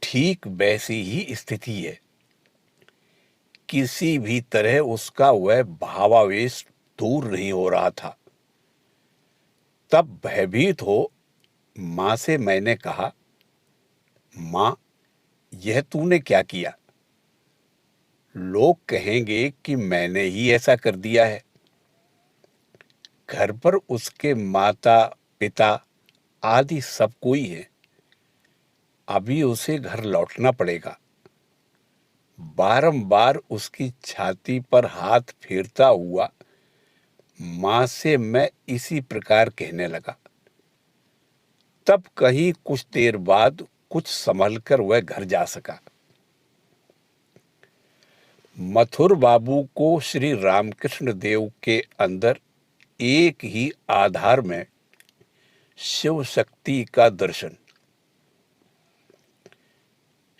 A: ठीक वैसी ही स्थिति है। किसी भी तरह उसका वह भावावेश दूर नहीं हो रहा था। तब भयभीत हो माँ से मैंने कहा, माँ, यह तूने क्या किया? लोग कहेंगे कि मैंने ही ऐसा कर दिया है। घर पर उसके माता पिता आदि सब कोई है। अभी उसे घर लौटना पड़ेगा। बारंबार उसकी छाती पर हाथ फेरता हुआ माँ से मैं इसी प्रकार कहने लगा। तब कहीं कुछ देर बाद कुछ संभलकर वह घर जा सका। मथुर बाबू को श्री रामकृष्ण देव के अंदर एक ही आधार में शिव शक्ति का दर्शन।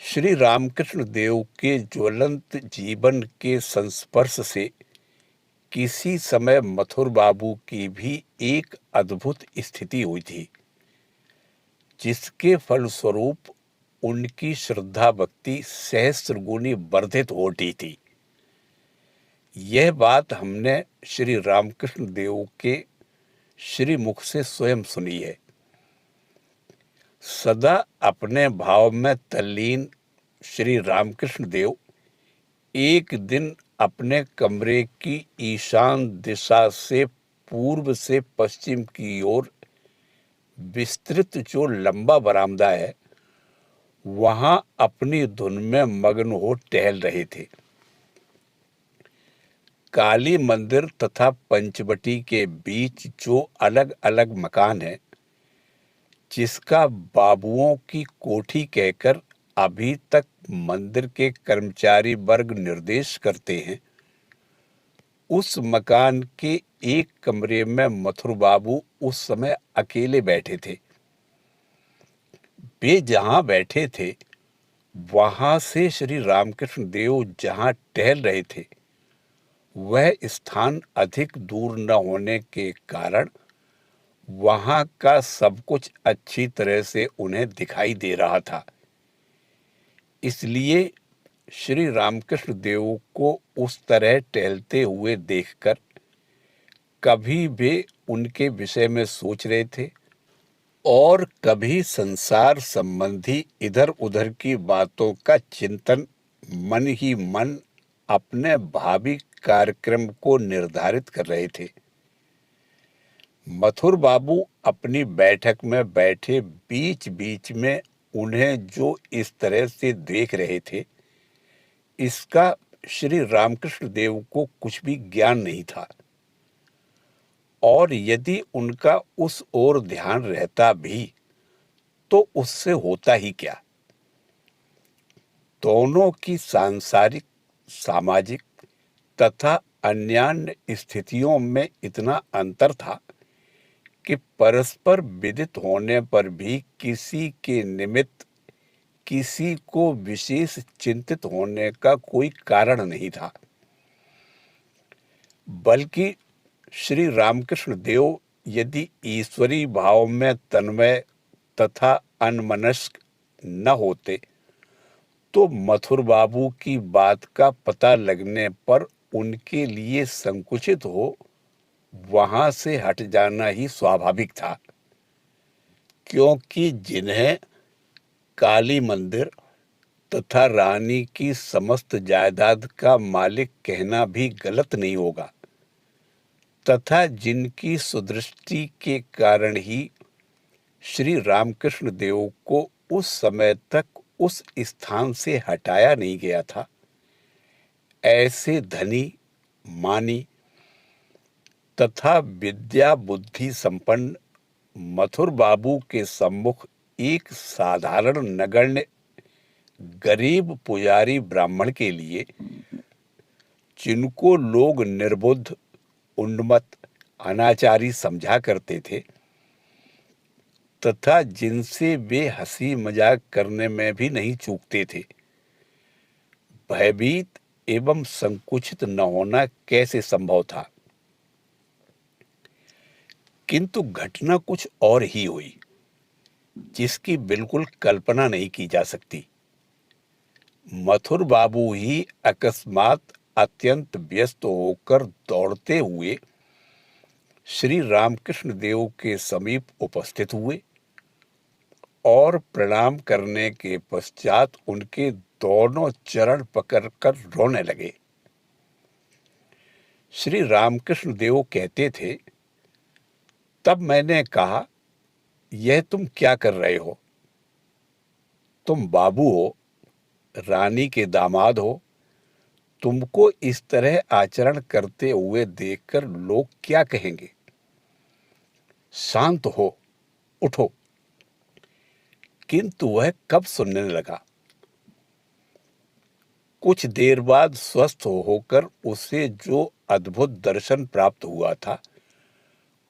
A: श्री रामकृष्ण देव के ज्वलंत जीवन के संस्पर्श से किसी समय मथुर बाबू की भी एक अद्भुत स्थिति हुई थी, जिसके फलस्वरूप उनकी श्रद्धा भक्ति सहस्त्र गुनी वर्धित हो उठी थी। यह बात हमने श्री रामकृष्ण देव के श्री मुख से स्वयं सुनी है। सदा अपने भाव में तल्लीन श्री रामकृष्ण देव एक दिन अपने कमरे की ईशान दिशा से पूर्व से पश्चिम की ओर विस्तृत जो लंबा बरामदा है, वहां अपनी धुन में मग्न हो टहल रहे थे। काली मंदिर तथा पंचवटी के बीच जो अलग अलग मकान है, जिसका बाबुओं की कोठी कहकर अभी तक मंदिर के कर्मचारी वर्ग निर्देश करते हैं, उस मकान के एक कमरे में मथुर बाबू उस समय अकेले बैठे थे। वे जहां बैठे थे, वहां से श्री रामकृष्ण देव जहां टहल रहे थे, वह स्थान अधिक दूर न होने के कारण वहां का सब कुछ अच्छी तरह से उन्हें दिखाई दे रहा था। इसलिए श्री रामकृष्ण देव को उस तरह टहलते हुए देखकर कभी वे उनके विषय में सोच रहे थे और कभी संसार संबंधी इधर उधर की बातों का चिंतन मन ही मन अपने भावी कार्यक्रम को निर्धारित कर रहे थे। मथुर बाबू अपनी बैठक में बैठे बीच बीच में उन्हें जो इस तरह से देख रहे थे, इसका श्री रामकृष्ण देव को कुछ भी ज्ञान नहीं था, और यदि उनका उस ओर ध्यान रहता भी तो उससे होता ही क्या। दोनों की सांसारिक, सामाजिक तथा अन्यान्य स्थितियों में इतना अंतर था कि परस्पर विदित होने पर भी किसी के निमित्त किसी को विशेष चिंतित होने का कोई कारण नहीं था। बल्कि श्री रामकृष्ण देव यदि ईश्वरी भाव में तन्मय तथा अन्मनस्क न होते, तो मथुर बाबू की बात का पता लगने पर उनके लिए संकुचित हो वहां से हट जाना ही स्वाभाविक था, क्योंकि जिन्हें काली मंदिर तथा रानी की समस्त जायदाद का मालिक कहना भी गलत नहीं होगा, तथा जिनकी सुदृष्टि के कारण ही श्री रामकृष्ण देव को उस समय तक उस स्थान से हटाया नहीं गया था, ऐसे धनी, मानी तथा विद्या बुद्धि संपन्न मथुर बाबू के सम्मुख एक साधारण नगण्य गरीब पुजारी ब्राह्मण के लिए, जिनको लोग निर्बुद्ध, उन्मत्त, अनाचारी समझा करते थे तथा जिनसे वे हंसी मजाक करने में भी नहीं चूकते थे, भयभीत एवं संकुचित न होना कैसे संभव था। किंतु घटना कुछ और ही हुई, जिसकी बिल्कुल कल्पना नहीं की जा सकती। मथुर बाबू ही अकस्मात अत्यंत व्यस्त होकर दौड़ते हुए श्री रामकृष्ण देव के समीप उपस्थित हुए और प्रणाम करने के पश्चात उनके दोनों चरण पकड़कर रोने लगे। श्री रामकृष्ण देव कहते थे, तब मैंने कहा, यह तुम क्या कर रहे हो? तुम बाबू हो, रानी के दामाद हो, तुमको इस तरह आचरण करते हुए देखकर लोग क्या कहेंगे? शांत हो, उठो। किंतु वह कब सुनने लगा। कुछ देर बाद स्वस्थ होकर उसे जो अद्भुत दर्शन प्राप्त हुआ था,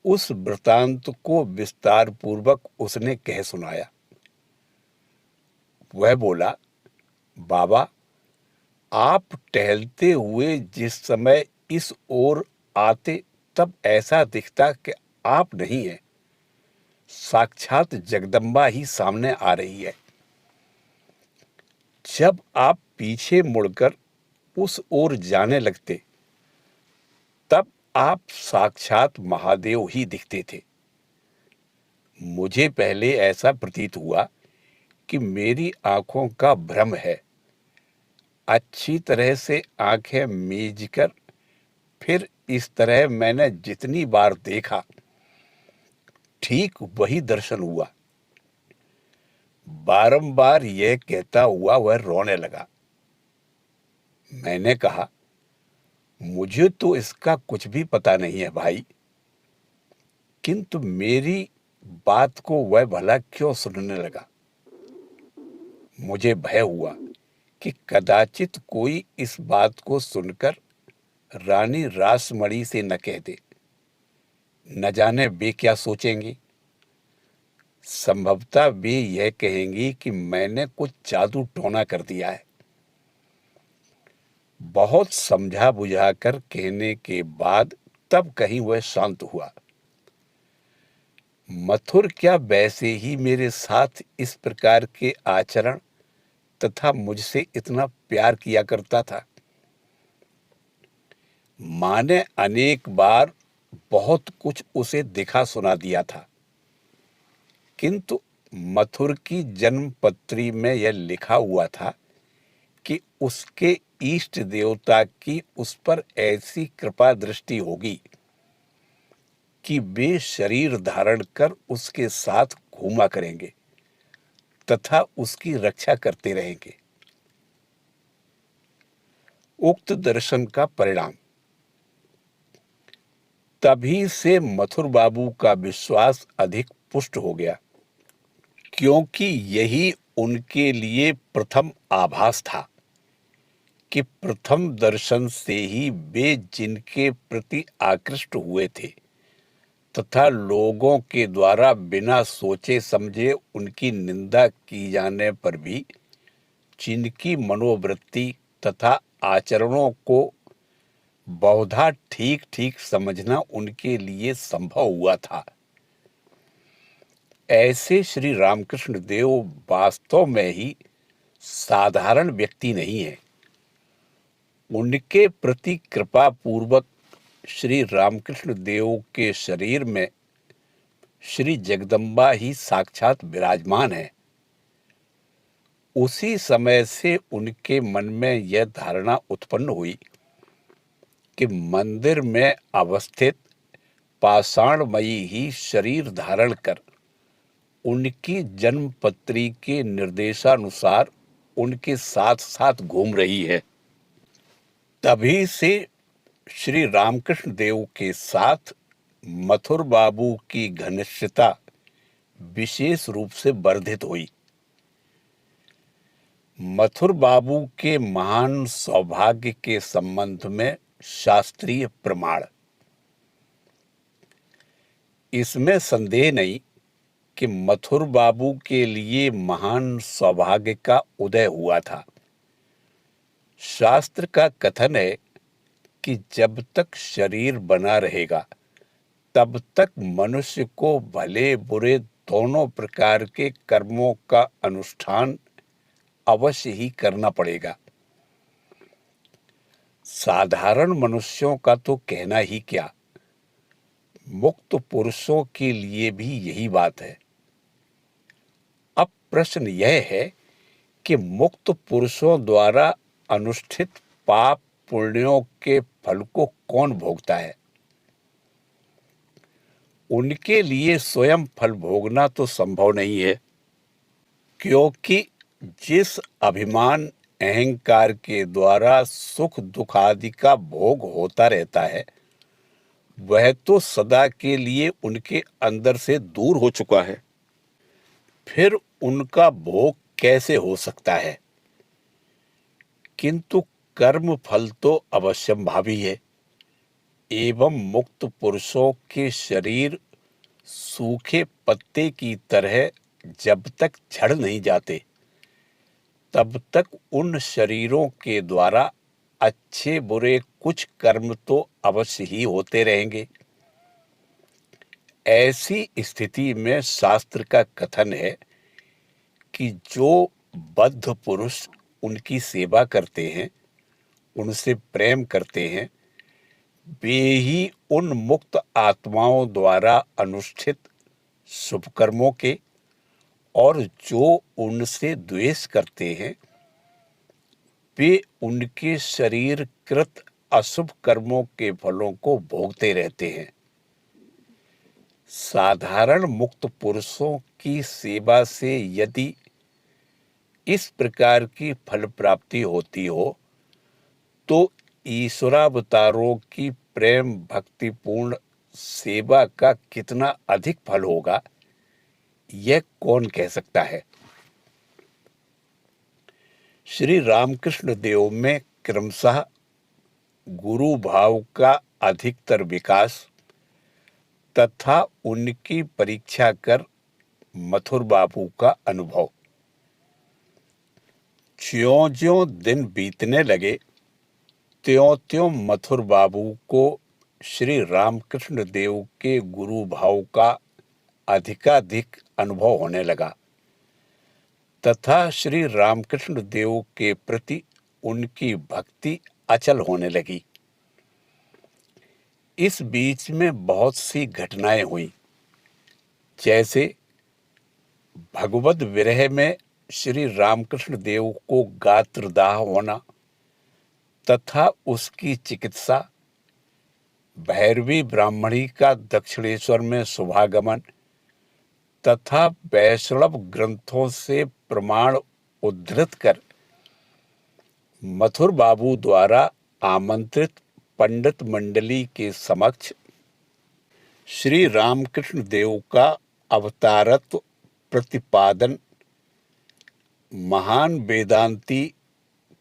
A: उस वृतांत को विस्तार पूर्वक उसने कह सुनाया। वह बोला, बाबा, आप टहलते हुए जिस समय इस ओर आते तब ऐसा दिखता कि आप नहीं है, साक्षात जगदम्बा ही सामने आ रही है। जब आप पीछे मुड़कर उस ओर जाने लगते तब आप साक्षात महादेव ही दिखते थे। मुझे पहले ऐसा प्रतीत हुआ कि मेरी आंखों का भ्रम है। अच्छी तरह से आंखें मीचकर फिर इस तरह मैंने जितनी बार देखा, ठीक वही दर्शन हुआ। बारंबार यह कहता हुआ वह रोने लगा। मैंने कहा, मुझे तो इसका कुछ भी पता नहीं है भाई, किंतु मेरी बात को वह भला क्यों सुनने लगा? मुझे भय हुआ कि कदाचित कोई इस बात को सुनकर रानी रासमणी से न कह दे। न जाने वे क्या सोचेंगी। संभवतः वे यह कहेंगी कि मैंने कुछ जादू टोना कर दिया है। बहुत समझा बुझाकर कहने के बाद तब कहीं वह शांत हुआ। मथुर क्या वैसे ही मेरे साथ इस प्रकार के आचरण तथा मुझसे इतना प्यार किया करता था? मां ने अनेक बार बहुत कुछ उसे दिखा सुना दिया था, किंतु मथुर की जन्म पत्री में यह लिखा हुआ था कि उसके इष्ट देवता की उस पर ऐसी कृपा दृष्टि होगी कि वे शरीर धारण कर उसके साथ घूमा करेंगे तथा उसकी रक्षा करते रहेंगे। उक्त दर्शन का परिणाम। तभी से मथुर बाबू का विश्वास अधिक पुष्ट हो गया, क्योंकि यही उनके लिए प्रथम आभास था कि प्रथम दर्शन से ही वे जिनके प्रति आकृष्ट हुए थे तथा लोगों के द्वारा बिना सोचे समझे उनकी निंदा की जाने पर भी जिनकी मनोवृत्ति तथा आचरणों को बहुधा ठीक ठीक समझना उनके लिए संभव हुआ था, ऐसे श्री रामकृष्ण देव वास्तव में ही साधारण व्यक्ति नहीं है। उनके प्रति कृपा पूर्वक श्री रामकृष्ण देव के शरीर में श्री जगदम्बा ही साक्षात विराजमान है। उसी समय से उनके मन में यह धारणा उत्पन्न हुई कि मंदिर में अवस्थित पाषाणमयी ही शरीर धारण कर उनकी जन्म पत्री के निर्देशानुसार उनके साथ साथ घूम रही है। तभी से श्री रामकृष्ण देव के साथ मथुर बाबू की घनिष्ठता विशेष रूप से वर्धित हुई। मथुर बाबू के महान सौभाग्य के संबंध में शास्त्रीय प्रमाण। इसमें संदेह नहीं कि मथुर बाबू के लिए महान सौभाग्य का उदय हुआ था। शास्त्र का कथन है कि जब तक शरीर बना रहेगा तब तक मनुष्य को भले बुरे दोनों प्रकार के कर्मों का अनुष्ठान अवश्य ही करना पड़ेगा। साधारण मनुष्यों का तो कहना ही क्या, मुक्त पुरुषों के लिए भी यही बात है। अब प्रश्न यह है कि मुक्त पुरुषों द्वारा अनुष्ठित पाप पुण्यों के फल को कौन भोगता है? उनके लिए स्वयं फल भोगना तो संभव नहीं है, क्योंकि जिस अभिमान अहंकार के द्वारा सुख दुख आदि का भोग होता रहता है, वह तो सदा के लिए उनके अंदर से दूर हो चुका है। फिर उनका भोग कैसे हो सकता है? किंतु कर्म फल तो अवश्यंभावी है, एवं मुक्त पुरुषों के शरीर सूखे पत्ते की तरह जब तक झड़ नहीं जाते, तब तक उन शरीरों के द्वारा अच्छे बुरे कुछ कर्म तो अवश्य ही होते रहेंगे। ऐसी स्थिति में शास्त्र का कथन है कि जो बद्ध पुरुष उनकी सेवा करते हैं, उनसे प्रेम करते हैं, वे ही उन मुक्त आत्माओं द्वारा अनुष्ठित शुभ कर्मों के, और जो उनसे द्वेष करते हैं, वे उनके शरीर कृत अशुभ कर्मों के फलों को भोगते रहते हैं। साधारण मुक्त पुरुषों की सेवा से यदि इस प्रकार की फल प्राप्ति होती हो, तो ईश्वरावतारों की प्रेम भक्तिपूर्ण सेवा का कितना अधिक फल होगा, यह कौन कह सकता है। श्री रामकृष्ण देव में क्रमशः गुरु भाव का अधिकतर विकास तथा उनकी परीक्षा कर मथुर बाबू का अनुभव। ज्यों-ज्यों दिन बीतने लगे, त्यों-त्यों मथुर बाबू को श्री रामकृष्ण देव के गुरु भाव का अधिकाधिक अनुभव होने लगा तथा श्री रामकृष्ण देव के प्रति उनकी भक्ति अचल होने लगी। इस बीच में बहुत सी घटनाएं हुई, जैसे भगवद विरह में श्री रामकृष्ण देव को गात्रदाह होना तथा उसकी चिकित्सा, भैरवी ब्राह्मणी का दक्षिणेश्वर में शुभागमन तथा वैष्णव ग्रंथों से प्रमाण उद्धृत कर मथुर बाबू द्वारा आमंत्रित पंडित मंडली के समक्ष श्री रामकृष्ण देव का अवतारत्व प्रतिपादन, महान वेदांती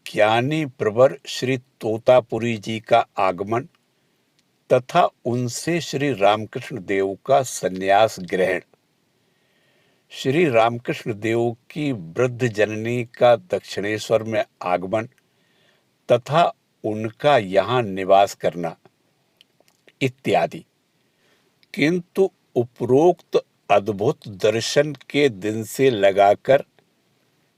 A: ज्ञानी प्रवर श्री तोतापुरी जी का आगमन तथा उनसे श्री रामकृष्ण देव का संन्यास ग्रहण, श्री रामकृष्ण देव की वृद्ध जननी का दक्षिणेश्वर में आगमन तथा उनका यहाँ निवास करना इत्यादि। किंतु उपरोक्त अद्भुत दर्शन के दिन से लगाकर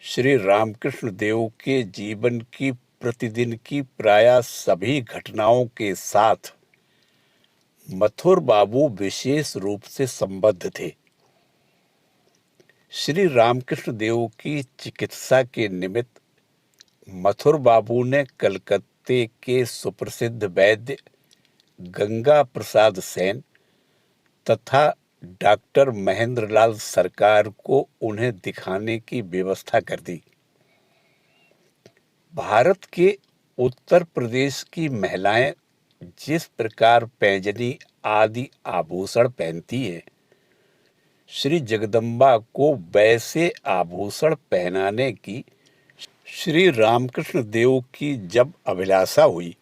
A: श्री रामकृष्ण देव के जीवन की प्रतिदिन की प्रायः सभी घटनाओं के साथ मथुर बाबू विशेष रूप से संबद्ध थे। श्री रामकृष्ण देव की चिकित्सा के निमित्त मथुर बाबू ने कलकत्ते के सुप्रसिद्ध वैद्य गंगा प्रसाद सेन तथा डॉक्टर महेंद्रलाल सरकार को उन्हें दिखाने की व्यवस्था कर दी। भारत के उत्तर प्रदेश की महिलाएं जिस प्रकार पैंजनी आदि आभूषण पहनती है, श्री जगदम्बा को वैसे आभूषण पहनाने की श्री रामकृष्ण देव की जब अभिलाषा हुई,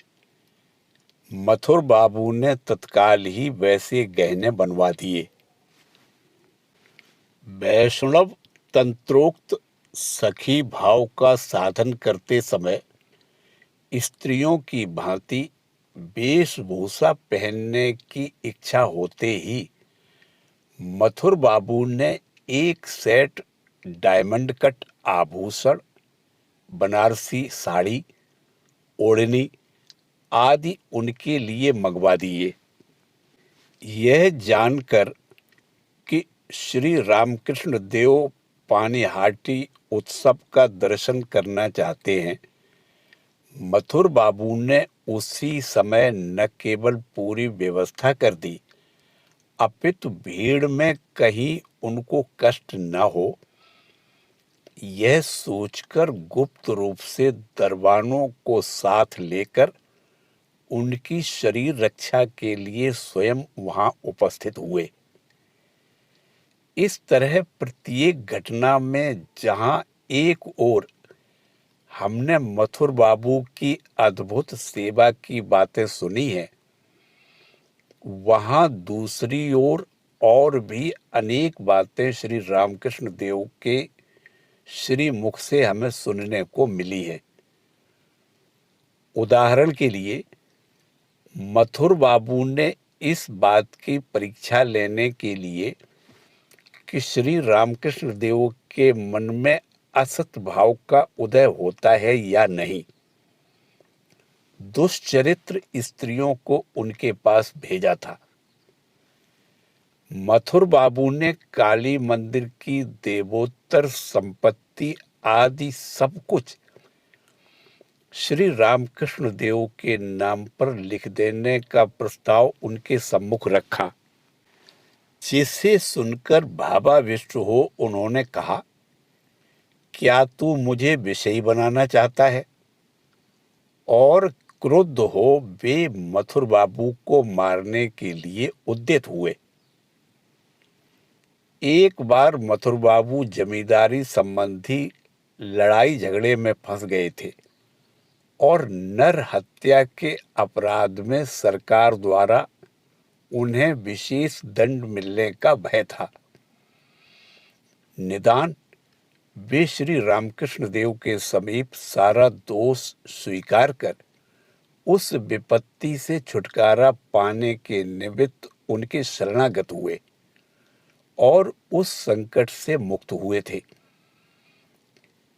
A: मथुर बाबू ने तत्काल ही वैसे गहने बनवा दिए। वैष्णव तंत्रोक्त सखी भाव का साधन करते समय स्त्रियों की भांति वेशभूषा पहनने की इच्छा होते ही मथुर बाबू ने एक सेट डायमंड कट आभूषण बनारसी साड़ी, ओढ़नी आदि उनके लिए मंगवा दिए। यह जानकर कि श्री रामकृष्ण देव पानीहाटी उत्सव का दर्शन करना चाहते हैं, मथुर बाबू ने उसी समय न केवल पूरी व्यवस्था कर दी, अपितु भीड़ में कहीं उनको कष्ट न हो, यह सोचकर गुप्त रूप से दरबानों को साथ लेकर उनकी शरीर रक्षा के लिए स्वयं वहां उपस्थित हुए। इस तरह प्रत्येक घटना में जहां एक ओर हमने मथुर बाबू की अद्भुत सेवा की बातें सुनी हैं, वहां दूसरी ओर और भी अनेक बातें श्री रामकृष्ण देव के श्री मुख से हमें सुनने को मिली है। उदाहरण के लिए मथुर बाबू ने इस बात की परीक्षा लेने के लिए कि श्री रामकृष्ण देव के मन में असत भाव का उदय होता है या नहीं, दुष्चरित्र स्त्रियों को उनके पास भेजा था। मथुर बाबू ने काली मंदिर की देवोत्तर संपत्ति आदि सब कुछ श्री रामकृष्ण देव के नाम पर लिख देने का प्रस्ताव उनके सम्मुख रखा, जिसे सुनकर भावाविष्ट हो उन्होंने कहा, क्या तू मुझे विषयी बनाना चाहता है? और क्रुद्ध हो वे मथुर बाबू को मारने के लिए उद्यत हुए। एक बार मथुर बाबू जमींदारी संबंधी लड़ाई झगड़े में फंस गए थे और नर हत्या के अपराध में सरकार द्वारा उन्हें विशेष दंड मिलने का भय था। निदान वे श्री रामकृष्ण देव के समीप सारा दोष स्वीकार कर उस विपत्ति से छुटकारा पाने के निमित्त उनके शरणागत हुए और उस संकट से मुक्त हुए थे।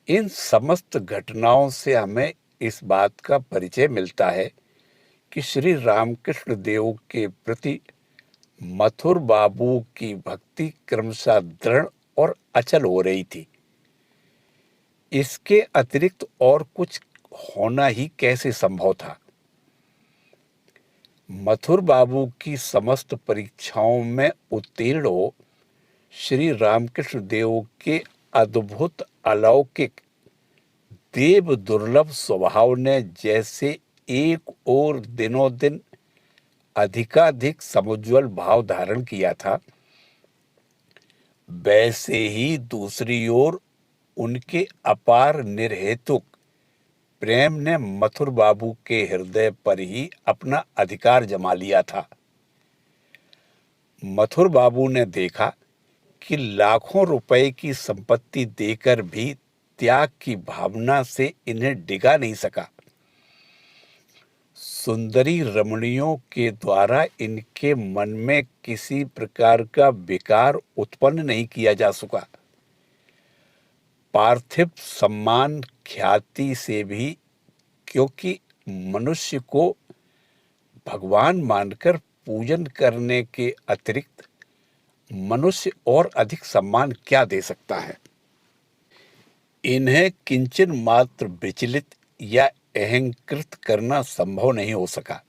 A: इन समस्त घटनाओं से हमें इस बात का परिचय मिलता है कि श्री रामकृष्ण देव के प्रति मथुर बाबू की भक्ति क्रमशः दृढ़ और अचल हो रही थी। इसके अतिरिक्त और कुछ होना ही कैसे संभव था? मथुर बाबू की समस्त परीक्षाओं में उत्तीर्ण हो श्री रामकृष्ण देव के अद्भुत अलौकिक देव दुर्लभ स्वभाव ने जैसे एक और दिनों दिन अधिकाधिक समुज्वल भाव धारण किया था, वैसे ही दूसरी ओर उनके अपार निर्हेतुक प्रेम ने मथुर बाबू के हृदय पर ही अपना अधिकार जमा लिया था। मथुर बाबू ने देखा कि लाखों रुपए की संपत्ति देकर भी त्याग की भावना से इन्हें डिगा नहीं सका। सुंदरी रमणियों के द्वारा इनके मन में किसी प्रकार का विकार उत्पन्न नहीं किया जा सका। पार्थिव सम्मान ख्याति से भी, क्योंकि मनुष्य को भगवान मानकर पूजन करने के अतिरिक्त मनुष्य और अधिक सम्मान क्या दे सकता है? इन्हें किंचन मात्र विचलित या अहंकृत करना संभव नहीं हो सका।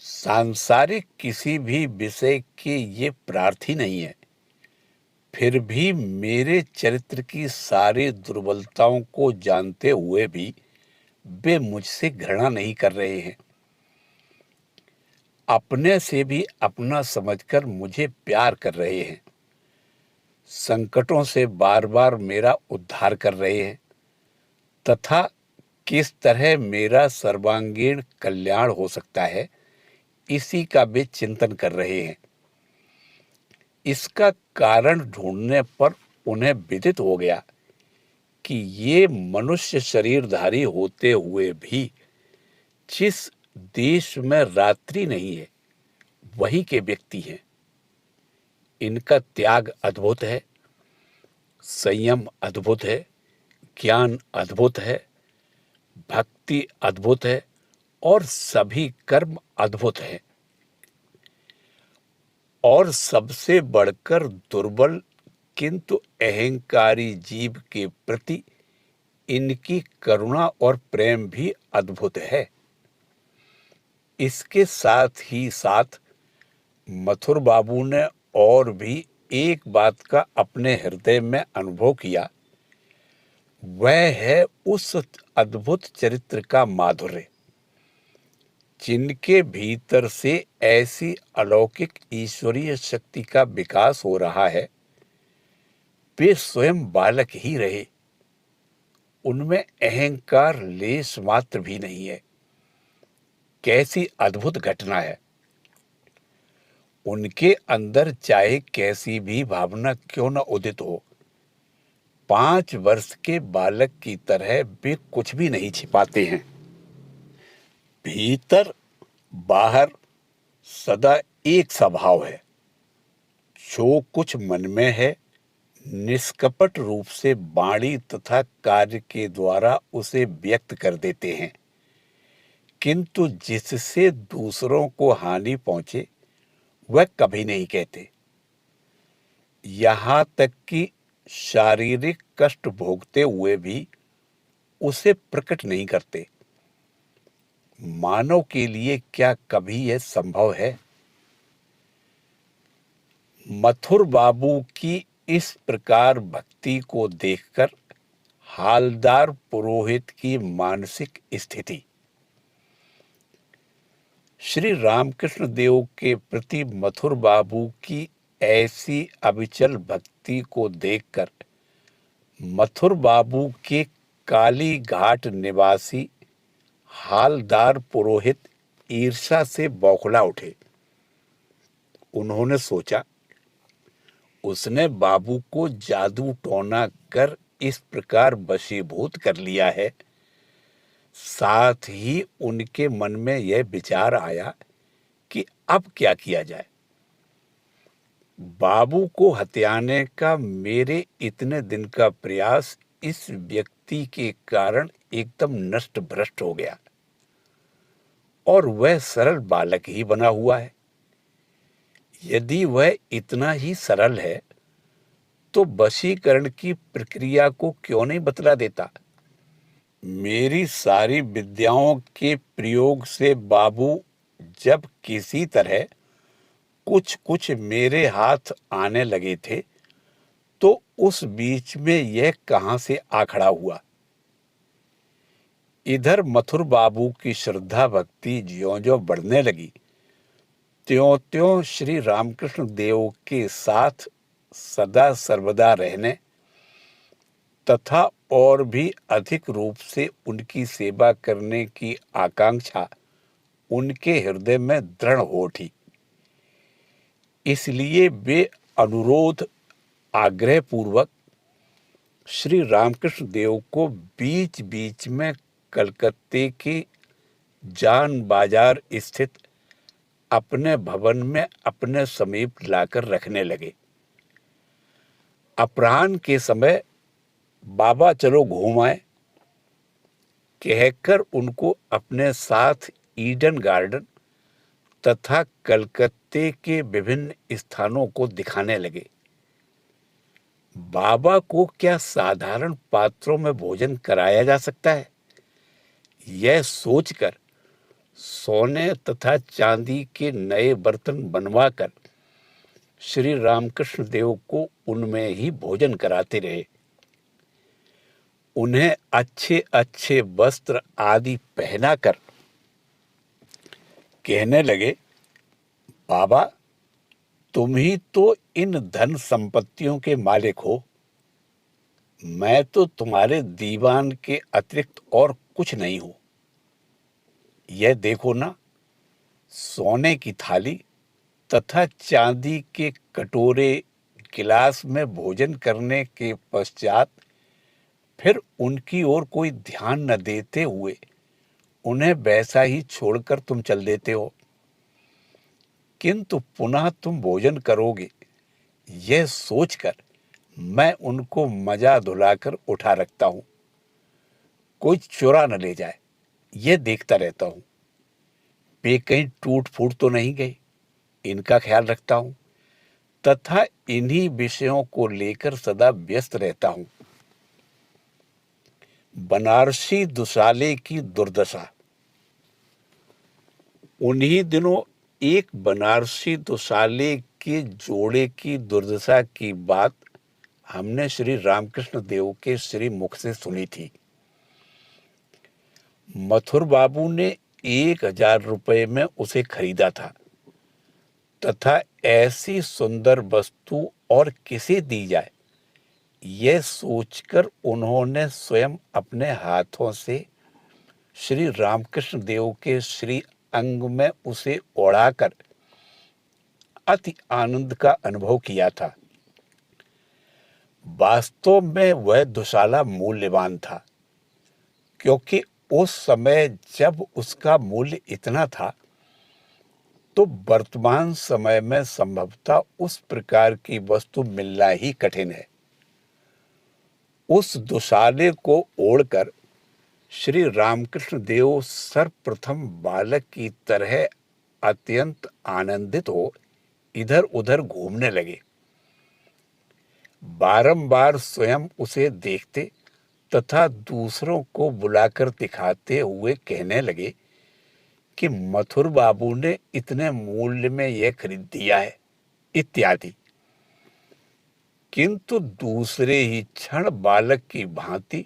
A: सांसारिक किसी भी विषय के ये प्रार्थी नहीं है, फिर भी मेरे चरित्र की सारी दुर्बलताओं को जानते हुए भी वे मुझसे घृणा नहीं कर रहे हैं। अपने से भी अपना समझकर मुझे प्यार कर रहे हैं। संकटों से बार बार मेरा उद्धार कर रहे हैं तथा किस तरह मेरा सर्वांगीण कल्याण हो सकता है, इसी का वे चिंतन कर रहे हैं। इसका कारण ढूंढने पर उन्हें विदित हो गया कि ये मनुष्य शरीरधारी होते हुए भी जिस देश में रात्रि नहीं है, वही के व्यक्ति हैं। इनका त्याग अद्भुत है, संयम अद्भुत है, ज्ञान अद्भुत है, भक्ति अद्भुत है और सभी कर्म अद्भुत हैं। और सबसे बढ़कर दुर्बल किंतु अहंकारी जीव के प्रति इनकी करुणा और प्रेम भी अद्भुत है। इसके साथ ही साथ मथुर बाबू ने और भी एक बात का अपने हृदय में अनुभव किया, वह है उस अद्भुत चरित्र का माधुर्य, जिनके भीतर से ऐसी अलौकिक ईश्वरीय शक्ति का विकास हो रहा है, वे स्वयं बालक ही रहे, उनमें अहंकार लेश मात्र भी नहीं है। कैसी अद्भुत घटना है! उनके अंदर चाहे कैसी भी भावना क्यों न उदित हो, 5 वर्ष के बालक की तरह वे कुछ भी नहीं छिपाते हैं। भीतर बाहर सदा एक स्वभाव है। जो कुछ मन में है, निष्कपट रूप से वाणी तथा कार्य के द्वारा उसे व्यक्त कर देते हैं, किंतु जिससे दूसरों को हानि पहुंचे वह कभी नहीं कहते। यहाँ तक कि शारीरिक कष्ट भोगते हुए भी उसे प्रकट नहीं करते। मानव के लिए क्या कभी यह संभव है? मथुर बाबू की इस प्रकार भक्ति को देखकर हालदार पुरोहित की मानसिक स्थिति, श्री रामकृष्ण देव के प्रति मथुर बाबू की ऐसी अविचल भक्ति को देखकर मथुर बाबू के काली घाट निवासी हालदार पुरोहित ईर्ष्या से बौखला उठे। उन्होंने सोचा, उसने बाबू को जादू टोना कर इस प्रकार वशीभूत कर लिया है। साथ ही उनके मन में यह विचार आया कि अब क्या किया जाए। बाबू को हत्याने का मेरे इतने दिन का प्रयास इस व्यक्ति के कारण एकदम नष्ट भ्रष्ट हो गया और वह सरल बालक ही बना हुआ है। यदि वह इतना ही सरल है तो वशीकरण की प्रक्रिया को क्यों नहीं बतला देता? मेरी सारी विद्याओं के प्रयोग से बाबू जब किसी तरह कुछ कुछ मेरे हाथ आने लगे थे, तो उस बीच में यह कहां से आ खड़ा हुआ। इधर मथुर बाबू की श्रद्धा भक्ति ज्यों-ज्यों बढ़ने लगी, त्यों-त्यों श्री रामकृष्ण देव के साथ सदा सर्वदा रहने तथा और भी अधिक रूप से उनकी सेवा करने की आकांक्षा उनके हृदय में दृढ़ हो उठी। इसलिए वे अनुरोध आग्रह पूर्वक श्री रामकृष्ण देव को बीच बीच में कलकत्ते के जान बाजार स्थित अपने भवन में अपने समीप लाकर रखने लगे। अपराह्न के समय बाबा चलो घूम आए कहकर उनको अपने साथ ईडन गार्डन तथा कलकत्ते के विभिन्न स्थानों को दिखाने लगे। बाबा को क्या साधारण पात्रों में भोजन कराया जा सकता है? यह सोचकर सोने तथा चांदी के नए बर्तन बनवाकर श्री रामकृष्ण देव को उनमें ही भोजन कराते रहे। उन्हें अच्छे अच्छे वस्त्र आदि पहनाकर कहने लगे, बाबा तुम ही तो इन धन संपत्तियों के मालिक हो, मैं तो तुम्हारे दीवान के अतिरिक्त और कुछ नहीं हूं। यह देखो ना, सोने की थाली तथा चांदी के कटोरे गिलास में भोजन करने के पश्चात फिर उनकी ओर कोई ध्यान न देते हुए उन्हें वैसा ही छोड़कर तुम चल देते हो, किंतु पुनः तुम भोजन करोगे यह सोचकर मैं उनको मजा धुलाकर उठा रखता हूं। कोई चुरा न ले जाए, ये देखता रहता हूँ। वे कहीं टूट फूट तो नहीं गई, इनका ख्याल रखता हूँ तथा इन्हीं विषयों को लेकर सदा व्यस्त रहता हूँ। बनारसी दुशाले की दुर्दशा। उन्हीं दिनों एक बनारसी दुशाले के जोड़े की दुर्दशा की बात हमने श्री रामकृष्ण देव के श्री मुख से सुनी थी। मथुर बाबू ने 1,000 रुपये में उसे खरीदा था तथा ऐसी सुंदर वस्तु और किसे दी जाए, यह सोचकर उन्होंने स्वयं अपने हाथों से श्री रामकृष्ण देव के श्री अंग में उसे ओढ़ाकर अति आनंद का अनुभव किया था। वास्तव में वह दुशाला मूल्यवान था, क्योंकि उस समय जब उसका मूल्य इतना था तो वर्तमान समय में संभवतः उस प्रकार की वस्तु मिलना ही कठिन है। उस दुशाले को ओढ़कर श्री रामकृष्ण देव सर्वप्रथम बालक की तरह अत्यंत आनंदित हो इधर उधर घूमने लगे। बारंबार स्वयं उसे देखते तथा दूसरों को बुलाकर दिखाते हुए कहने लगे कि मथुर बाबू ने इतने मूल्य में यह खरीद दिया है इत्यादि। किंतु दूसरे ही क्षण बालक की भांति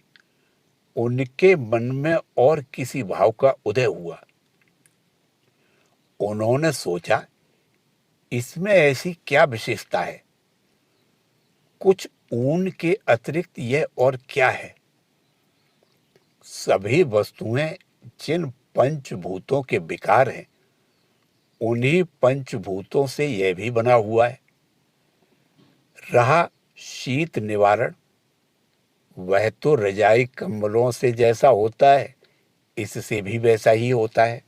A: उनके मन में और किसी भाव का उदय हुआ। उन्होंने सोचा, इसमें ऐसी क्या विशेषता है, कुछ ऊन के अतिरिक्त यह और क्या है। सभी वस्तुएं जिन पंचभूतों के विकार हैं, उन्हीं पंचभूतों से यह भी बना हुआ है। रहा शीत निवारण, वह तो रजाई कंबलों से जैसा होता है, इससे भी वैसा ही होता है,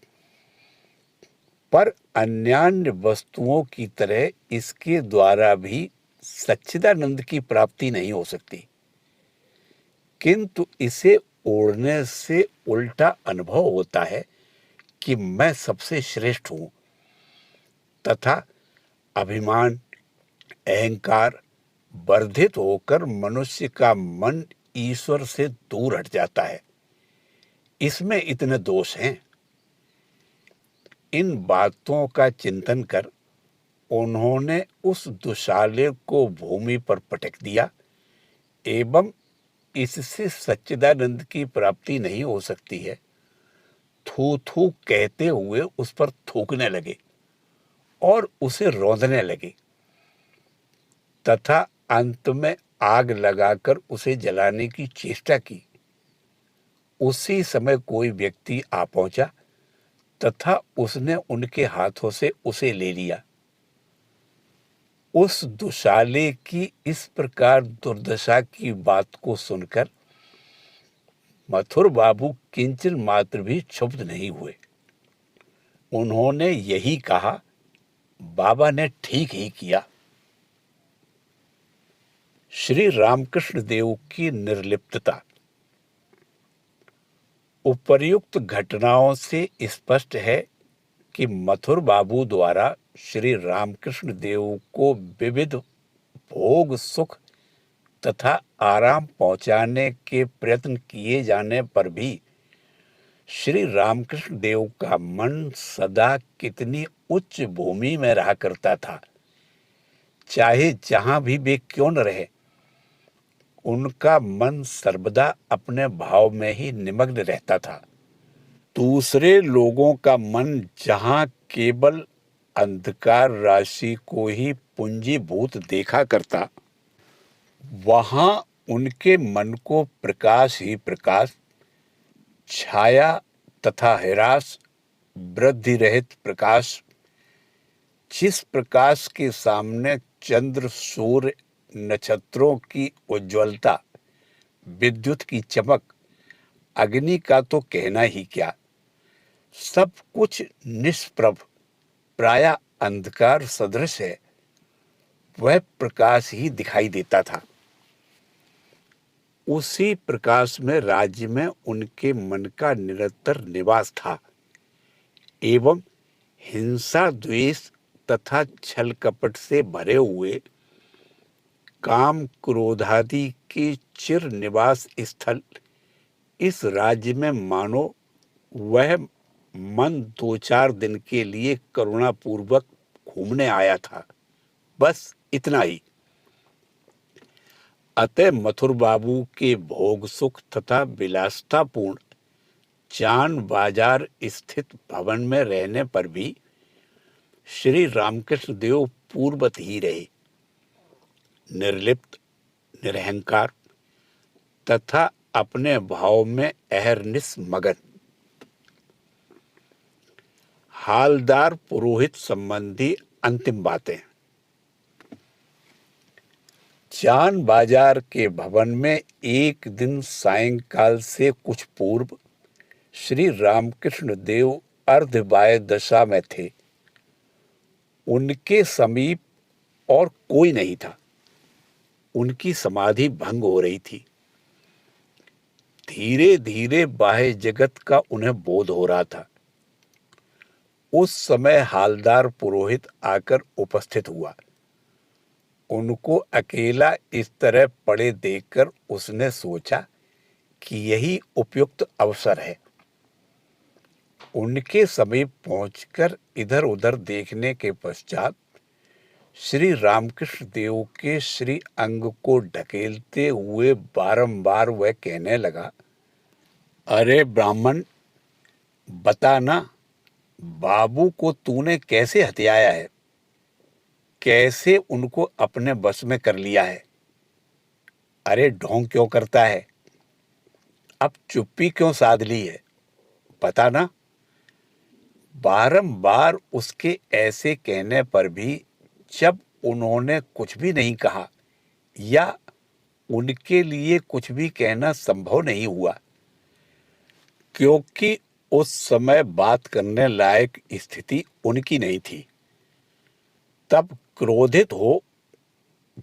A: पर अन्यान्य वस्तुओं की तरह इसके द्वारा भी सच्चिदानंद की प्राप्ति नहीं हो सकती। किंतु इसे ओढ़ने से उल्टा अनुभव होता है कि मैं सबसे श्रेष्ठ हूं तथा अभिमान अहंकार वर्धित होकर मनुष्य का मन ईश्वर से दूर हट जाता है। इसमें इतने दोष हैं। इन बातों का चिंतन कर उन्होंने उस दुशाले को भूमि पर पटक दिया एवं इससे सच्चिदानंद की प्राप्ति नहीं हो सकती है, थू थू कहते हुए उस पर थूकने लगे और उसे रौंदने लगे तथा अंत में आग लगाकर उसे जलाने की चेष्टा की। उसी समय कोई व्यक्ति आ पहुंचा तथा उसने उनके हाथों से उसे ले लिया। उस दुशाले की इस प्रकार दुर्दशा की बात को सुनकर मथुर बाबू किंचन मात्र भी क्षुब्ध नहीं हुए। उन्होंने यही कहा, बाबा ने ठीक ही किया। श्री रामकृष्ण देव की निर्लिप्तता। उपर्युक्त घटनाओं से स्पष्ट है कि मथुर बाबू द्वारा श्री रामकृष्ण देव को विविध भोग सुख तथा आराम पहुंचाने के प्रयत्न किए जाने पर भी श्री रामकृष्ण देव का मन सदा कितनी उच्च भूमि में रहा करता था। चाहे जहां भी वे क्यों न रहे, उनका मन सर्वदा अपने भाव में ही निमग्न रहता था। दूसरे लोगों का मन जहां केवल अंधकार राशि को ही पूंजीभूत देखा करता, वहां उनके मन को प्रकाश ही प्रकाश, छाया तथा हिरास, वृद्धि रहित प्रकाश, जिस प्रकाश के सामने चंद्र सूर्य नक्षत्रों की उज्ज्वलता, विद्युत की चमक, अग्नि का तो कहना ही क्या, सब कुछ निष्प्रभ प्रायः अंधकार सदृश है, वह प्रकाश ही दिखाई देता था। उसी प्रकाश में राज्य में उनके मन का निरंतर निवास था एवं हिंसा, द्वेष तथा छल कपट से भरे हुए काम क्रोधादि के चिर निवास स्थल इस राज्य में मानो वह मन 2-4 दिन के लिए करुणापूर्वक घूमने आया था, बस इतना ही। अतः मथुर बाबू के भोग सुख तथा विलासितापूर्ण चांद बाजार स्थित भवन में रहने पर भी श्री रामकृष्ण देव पूर्वत ही रहे, निर्लिप्त, निरहंकार तथा अपने भाव में अहरनिश मगन। हालदार पुरोहित संबंधी अंतिम बातें। चांद बाजार के भवन में एक दिन सायंकाल से कुछ पूर्व श्री रामकृष्ण देव अर्धबाह्य दशा में थे। उनके समीप और कोई नहीं था। उनकी समाधि भंग हो रही थी। धीरे धीरे बाह्य जगत का उन्हें बोध हो रहा था। उस समय हालदार पुरोहित आकर उपस्थित हुआ। उनको अकेला इस तरह पड़े देखकर उसने सोचा कि यही उपयुक्त अवसर है। उनके समीप पहुंचकर इधर उधर देखने के पश्चात श्री रामकृष्ण देव के श्री अंग को ढकेलते हुए बारंबार वह कहने लगा, अरे ब्राह्मण, बता ना, बाबू को तूने कैसे हथियाया है, कैसे उनको अपने बस में कर लिया है? अरे ढोंग क्यों करता है? अब चुप्पी क्यों साध ली है, बता ना। बारंबार उसके ऐसे कहने पर भी जब उन्होंने कुछ भी नहीं कहा या उनके लिए कुछ भी कहना संभव नहीं हुआ, क्योंकि उस समय बात करने लायक स्थिति उनकी नहीं थी, तब क्रोधित हो,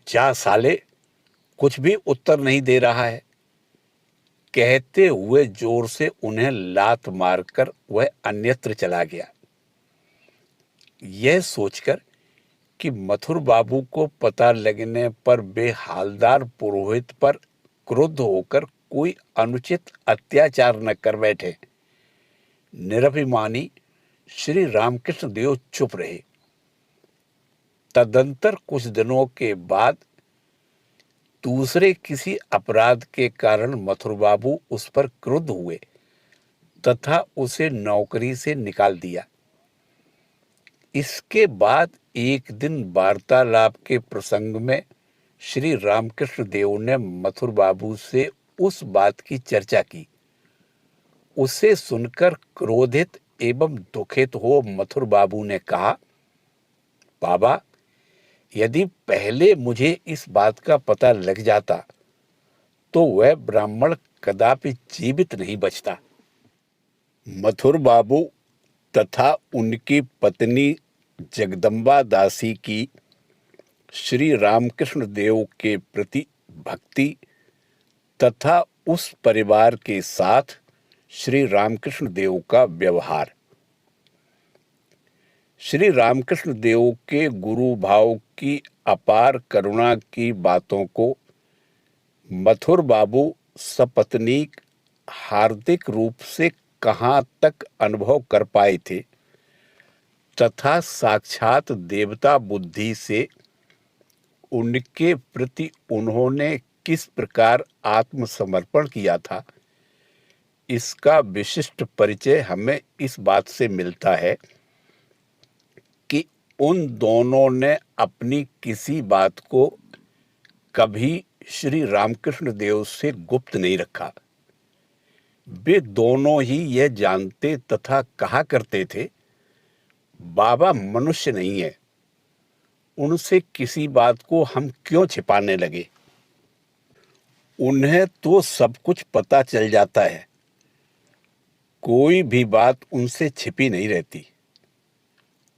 A: जा साले, कुछ भी उत्तर नहीं दे रहा है, कहते हुए जोर से उन्हें लात मारकर वह अन्यत्र चला गया। यह सोचकर कि मथुर बाबू को पता लगने पर वे हालदार पुरोहित पर क्रुद्ध होकर कोई अनुचित अत्याचार न कर बैठे, निरभिमानी श्री रामकृष्ण देव चुप रहे। तदंतर कुछ दिनों के बाद दूसरे किसी अपराध के कारण मथुर बाबू उस पर क्रुद्ध हुए तथा उसे नौकरी से निकाल दिया। इसके बाद एक दिन वार्तालाप के प्रसंग में श्री रामकृष्ण देव ने मथुर बाबू से उस बात की चर्चा की। उसे सुनकर क्रोधित एवं दुखित हो मथुर बाबू ने कहा, बाबा, यदि पहले मुझे इस बात का पता लग जाता तो वह ब्राह्मण कदापि जीवित नहीं बचता। मथुर बाबू तथा उनकी पत्नी जगदम्बा दासी की श्री रामकृष्ण देव के प्रति भक्ति तथा उस परिवार के साथ श्री रामकृष्ण देव का व्यवहार। श्री रामकृष्ण देव के गुरु भाव की अपार करुणा की बातों को मथुर बाबू सपत्नीक हार्दिक रूप से कहाँ तक अनुभव कर पाए थे तथा साक्षात देवता बुद्धि से उनके प्रति उन्होंने किस प्रकार आत्मसमर्पण किया था, इसका विशिष्ट परिचय हमें इस बात से मिलता है कि उन दोनों ने अपनी किसी बात को कभी श्री रामकृष्ण देव से गुप्त नहीं रखा। वे दोनों ही यह जानते तथा कहा करते थे, बाबा मनुष्य नहीं है, उनसे किसी बात को हम क्यों छिपाने लगे। उन्हें तो सब कुछ पता चल जाता है, कोई भी बात उनसे छिपी नहीं रहती।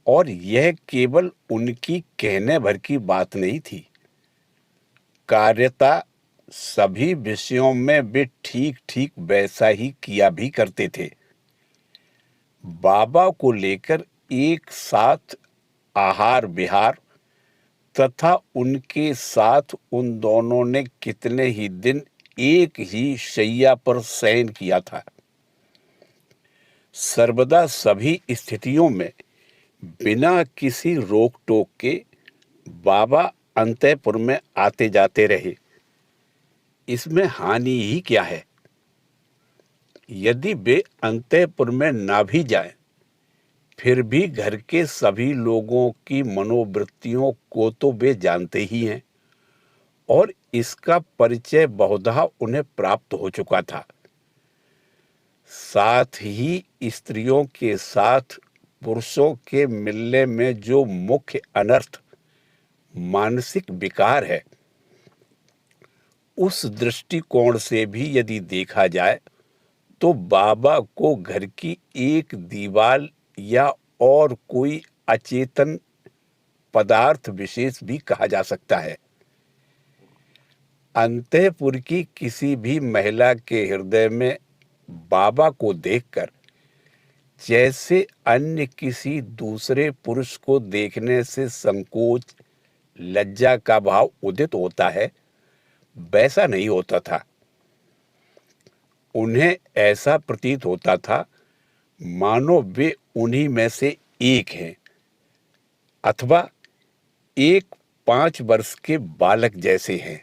A: और यह केवल उनकी कहने भर की बात नहीं थी, कार्यता सभी विषयों में वे ठीक ठीक वैसा ही किया भी करते थे। बाबा को लेकर एक साथ आहार विहार तथा उनके साथ उन दोनों ने कितने ही दिन एक ही शैया पर शयन किया था। सर्वदा सभी स्थितियों में बिना किसी रोक टोक के बाबा अंतःपुर में आते जाते रहे। इसमें हानि ही क्या है? यदि वे अंतःपुर में ना भी जाएं, फिर भी घर के सभी लोगों की मनोवृत्तियों को तो वे जानते ही हैं और इसका परिचय बहुधा उन्हें प्राप्त हो चुका था। साथ ही स्त्रियों के साथ पुरुषों के मिलने में जो मुख्य अनर्थ मानसिक विकार है, उस दृष्टिकोण से भी यदि देखा जाए तो बाबा को घर की एक दीवार या और कोई अचेतन पदार्थ विशेष भी कहा जा सकता है। अंतःपुर की किसी भी महिला के हृदय में बाबा को देखकर जैसे अन्य किसी दूसरे पुरुष को देखने से संकोच लज्जा का भाव उदित होता है, वैसा नहीं होता था। उन्हें ऐसा प्रतीत होता था मानो वे उन्हीं में से एक हैं अथवा एक 5 वर्ष के बालक जैसे हैं।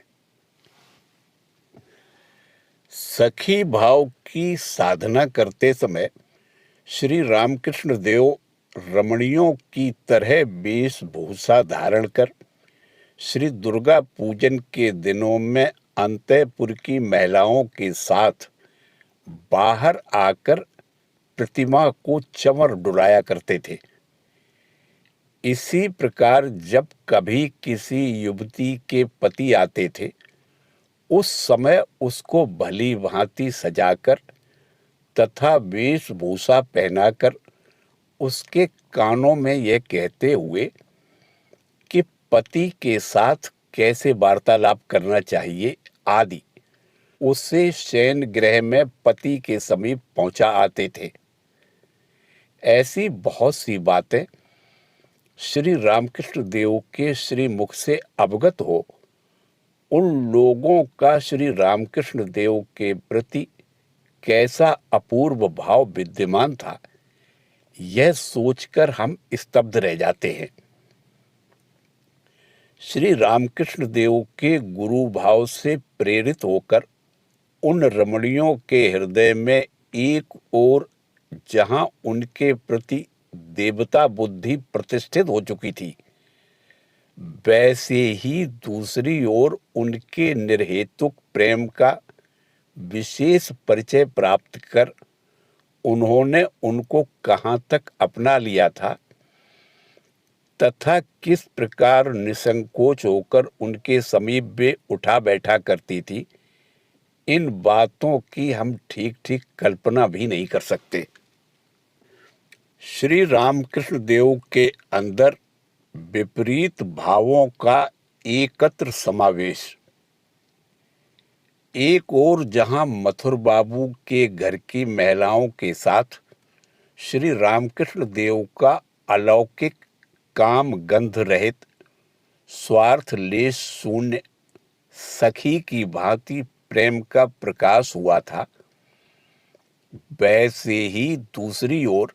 A: सखी भाव की साधना करते समय श्री रामकृष्ण देव रमणियों की तरह वेशभूषा धारण कर श्री दुर्गा पूजन के दिनों में अंतःपुर की महिलाओं के साथ बाहर आकर प्रतिमा को चंवर डुलाया करते थे। इसी प्रकार जब कभी किसी युवती के पति आते थे, उस समय उसको भली भांति सजाकर तथा वेशभूषा पहनाकर उसके कानों में यह कहते हुए कि पति के साथ कैसे वार्तालाप करना चाहिए आदि, उससे शयन गृह में पति के समीप पहुंचा आते थे। ऐसी बहुत सी बातें श्री रामकृष्ण देव के श्री मुख से अवगत हो उन लोगों का श्री रामकृष्ण देव के प्रति कैसा अपूर्व भाव विद्यमान था, यह सोचकर हम स्तब्ध रह जाते हैं। श्री रामकृष्ण देव के गुरु भाव से प्रेरित होकर उन रमणियों के हृदय में एक ओर जहां उनके प्रति देवता बुद्धि प्रतिष्ठित हो चुकी थी, वैसे ही दूसरी ओर उनके निर्हेतुक प्रेम का विशेष परिचय प्राप्त कर उन्होंने उनको कहाँ तक अपना लिया था तथा किस प्रकार निसंकोच होकर उनके समीप वे उठा बैठा करती थी, इन बातों की हम ठीक ठीक कल्पना भी नहीं कर सकते। श्री रामकृष्ण देव के अंदर विपरीत भावों का एकत्र समावेश। एक ओर जहां मथुर बाबू के घर की महिलाओं के साथ श्री रामकृष्ण देव का अलौकिक काम गंध रहित स्वार्थ लेश शून्य सखी की भांति प्रेम का प्रकाश हुआ था, वैसे ही दूसरी ओर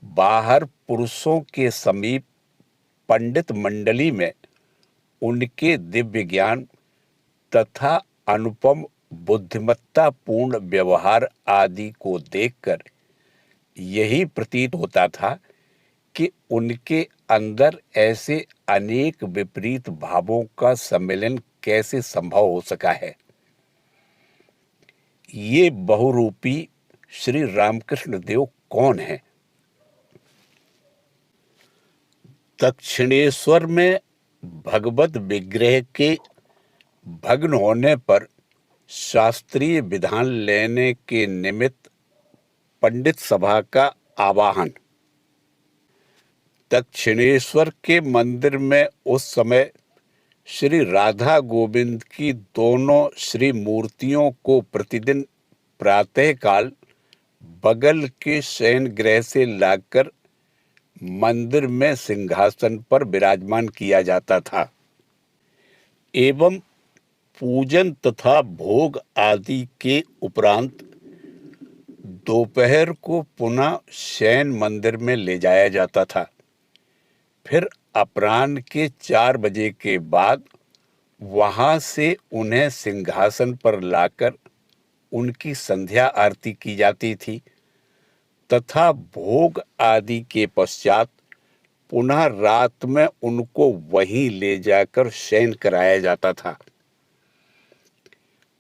A: बाहर पुरुषों के समीप पंडित मंडली में उनके दिव्य ज्ञान तथा अनुपम बुद्धिमत्ता पूर्ण व्यवहार आदि को देखकर यही प्रतीत होता था कि उनके अंदर ऐसे अनेक विपरीत भावों का सम्मेलन कैसे संभव हो सका है। ये बहुरूपी श्री रामकृष्ण देव कौन है? दक्षिणेश्वर में भगवत विग्रह के भग्न होने पर शास्त्रीय विधान लेने के निमित्त पंडित सभा का आवाहन। दक्षिणेश्वर के मंदिर में उस समय श्री राधा गोविंद की दोनों श्री मूर्तियों को प्रतिदिन प्रातःकाल बगल के शयन गृह से लाकर मंदिर में सिंहासन पर विराजमान किया जाता था एवं पूजन तथा भोग आदि के उपरांत दोपहर को पुनः शयन मंदिर में ले जाया जाता था। फिर अपराह्न के 4 बजे के बाद वहां से उन्हें सिंहासन पर लाकर उनकी संध्या आरती की जाती थी तथा भोग आदि के पश्चात पुनः रात में उनको वहीं ले जाकर शयन कराया जाता था।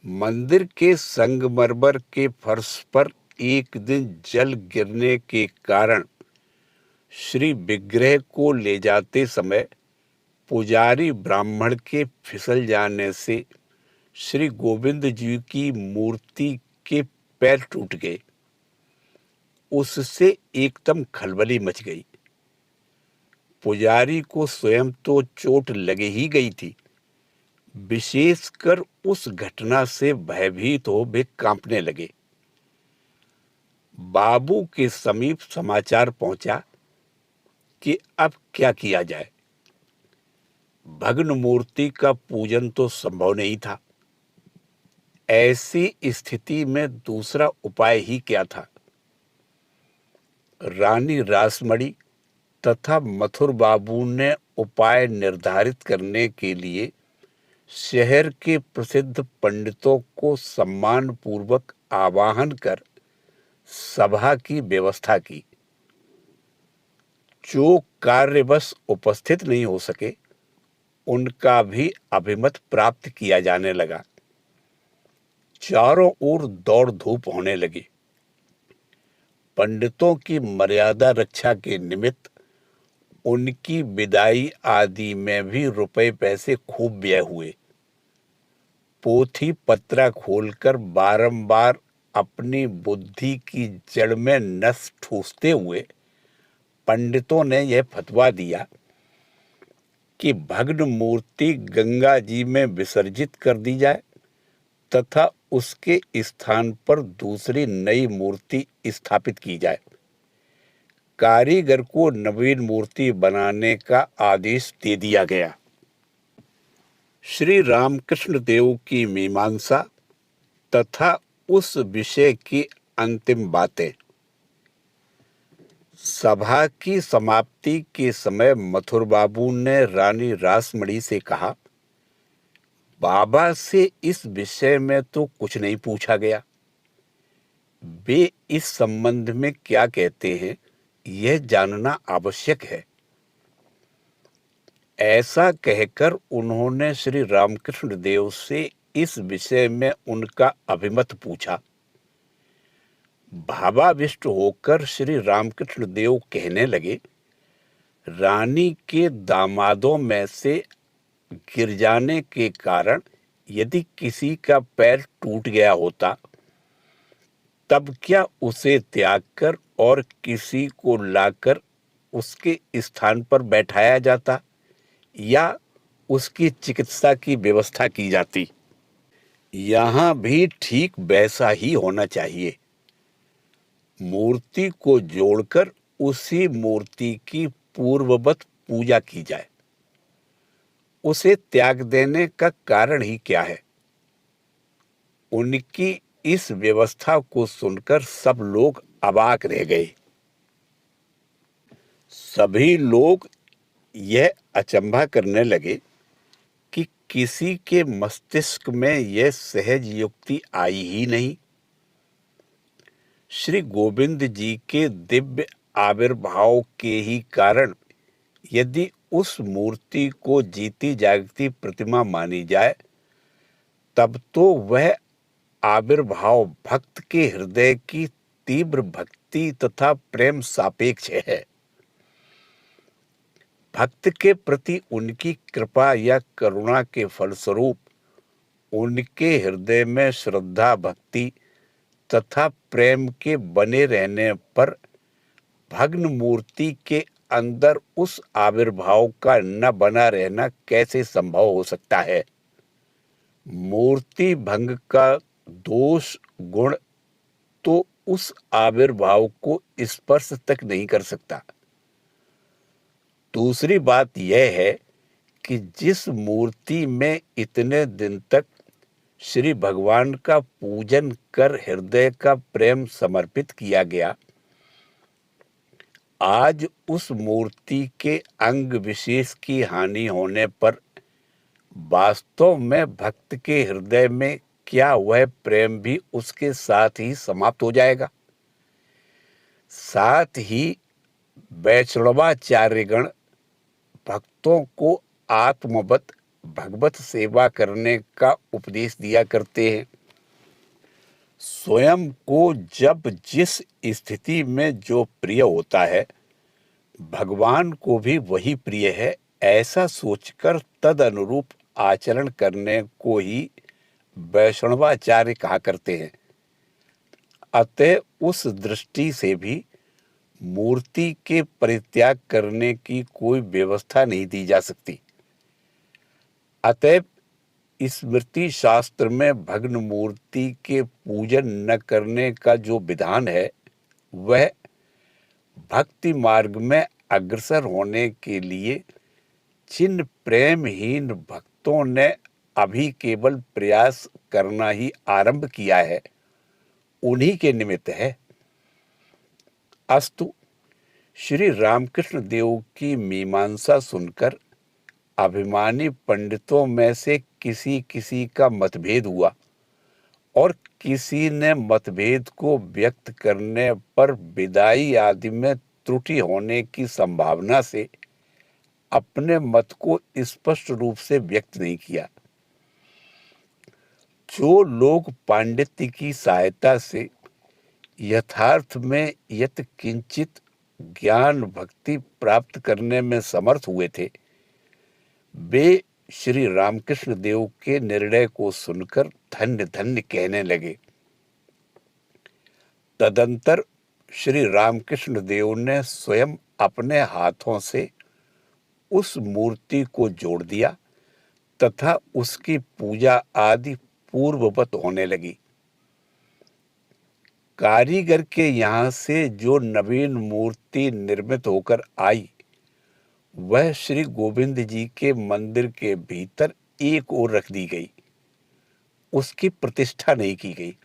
A: मंदिर के संगमरमर के फर्श पर एक दिन जल गिरने के कारण श्री विग्रह को ले जाते समय पुजारी ब्राह्मण के फिसल जाने से श्री गोविंद जी की मूर्ति के पैर टूट गए। उससे एकदम खलबली मच गई। पुजारी को स्वयं तो चोट लगे ही गई थी, विशेषकर उस घटना से भयभीत हो वे कांपने लगे। बाबू के समीप समाचार पहुंचा कि अब क्या किया जाए। भग्न मूर्ति का पूजन तो संभव नहीं था। ऐसी स्थिति में दूसरा उपाय ही क्या था। रानी रासमणी तथा मथुर बाबू ने उपाय निर्धारित करने के लिए शहर के प्रसिद्ध पंडितों को सम्मान पूर्वक आवाहन कर सभा की व्यवस्था की। जो कार्यवश उपस्थित नहीं हो सके उनका भी अभिमत प्राप्त किया जाने लगा। चारों ओर दौड़ धूप होने लगी। पंडितों की मर्यादा रक्षा के निमित्त उनकी विदाई आदि में भी रुपए पैसे खूब व्यय हुए। पोथी पत्रा खोलकर बारंबार अपनी बुद्धि की जड़ में नस ठूसते हुए पंडितों ने यह फतवा दिया कि भग्न मूर्ति गंगा जी में विसर्जित कर दी जाए तथा उसके स्थान पर दूसरी नई मूर्ति स्थापित की जाए। कारीगर को नवीन मूर्ति बनाने का आदेश दे दिया गया। श्री रामकृष्ण देव की मीमांसा तथा उस विषय की अंतिम बातें। सभा की समाप्ति के समय मथुर बाबू ने रानी रासमणी से कहा, बाबा से इस विषय में तो कुछ नहीं पूछा गया। वे इस संबंध में क्या कहते हैं यह जानना आवश्यक है। ऐसा कहकर उन्होंने श्री रामकृष्ण देव से इस विषय में उनका अभिमत पूछा। भावाविष्ट होकर श्री रामकृष्ण देव कहने लगे, रानी के दामादों में से गिर जाने के कारण यदि किसी का पैर टूट गया होता तब क्या उसे त्याग कर और किसी को लाकर उसके स्थान पर बैठाया जाता या उसकी चिकित्सा की व्यवस्था की जाती। यहाँ भी ठीक वैसा ही होना चाहिए। मूर्ति को जोड़कर उसी मूर्ति की पूर्ववत पूजा की जाए। उसे त्याग देने का कारण ही क्या है। उनकी इस व्यवस्था को सुनकर सब लोग अवाक रह गए। सभी लोग यह अचंभा करने लगे कि किसी के मस्तिष्क में यह सहज युक्ति आई ही नहीं। श्री गोविंद जी के दिव्य आविर्भाव के ही कारण यदि उस मूर्ति को जीती जागती प्रतिमा मानी जाए तब तो वह आविर्भाव भक्त के हृदय की तीव्र भक्ति तथा प्रेम सापेक्ष है। भक्त के प्रति उनकी कृपा या करुणा के फलस्वरूप उनके हृदय में श्रद्धा भक्ति तथा प्रेम के बने रहने पर भग्न मूर्ति के अंदर उस आविर्भाव का न बना रहना कैसे संभव हो सकता है? मूर्ति भंग का दोष गुण तो उस आविर्भाव को स्पर्श तक नहीं कर सकता। दूसरी बात यह है कि जिस मूर्ति में इतने दिन तक श्री भगवान का पूजन कर हृदय का प्रेम समर्पित किया गया, आज उस मूर्ति के अंग विशेष की हानि होने पर वास्तव में भक्त के हृदय में क्या वह प्रेम भी उसके साथ ही समाप्त हो जाएगा? साथ ही वैष्णवाचार्यगण भक्तों को आत्मवत भगवत सेवा करने का उपदेश दिया करते हैं। स्वयं को जब जिस स्थिति में जो प्रिय होता है, भगवान को भी वही प्रिय है, ऐसा सोचकर तद अनुरूप आचरण करने को ही वैष्णवाचार्य कहा करते हैं। अतः उस दृष्टि से भी मूर्ति के परित्याग करने की कोई व्यवस्था नहीं दी जा सकती। अतः स्मृति शास्त्र में भग्न मूर्ति के पूजन न करने का जो विधान है, वह भक्ति मार्ग में अग्रसर होने के लिए जिन प्रेमहीन भक्तों ने अभी केवल प्रयास करना ही आरंभ किया है, उन्हीं के निमित्त है। अस्तु, श्री रामकृष्ण देव की मीमांसा सुनकर अभिमानी पंडितों में से किसी किसी का मतभेद हुआ और किसी ने मतभेद को व्यक्त करने पर विदाई आदि में त्रुटि होने की संभावना से अपने मत को स्पष्ट रूप से व्यक्त नहीं किया। जो लोग पांडित्य की सहायता से यथार्थ में यत किंचित ज्ञान भक्ति प्राप्त करने में समर्थ हुए थे, वे श्री रामकृष्ण देव के निर्णय को सुनकर धन्य धन्य कहने लगे। तदंतर श्री रामकृष्ण देव ने स्वयं अपने हाथों से उस मूर्ति को जोड़ दिया तथा उसकी पूजा आदि पूर्ववत होने लगी। कारीगर के यहाँ से जो नवीन मूर्ति निर्मित होकर आई, वह श्री गोविंद जी के मंदिर के भीतर एक ओर रख दी गई, उसकी प्रतिष्ठा नहीं की गई।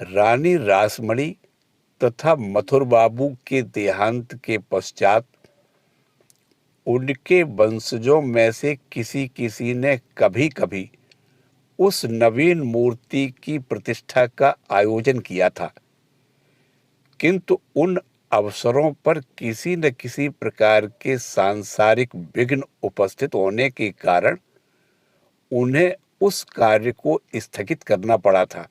A: रानी रासमणी तथा मथुर बाबू के देहांत के पश्चात उनके वंशजों में से किसी किसी ने कभी कभी उस नवीन मूर्ति की प्रतिष्ठा का आयोजन किया था, किंतु उन अवसरों पर किसी न किसी प्रकार के सांसारिक विघ्न उपस्थित होने के कारण उन्हें उस कार्य को स्थगित करना पड़ा था।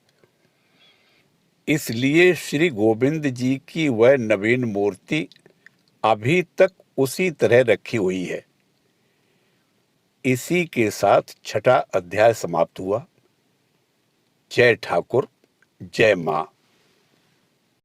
A: इसलिए श्री गोविंद जी की वह नवीन मूर्ति अभी तक उसी तरह रखी हुई है। इसी के साथ छठा अध्याय समाप्त हुआ। जय ठाकुर, जय मां।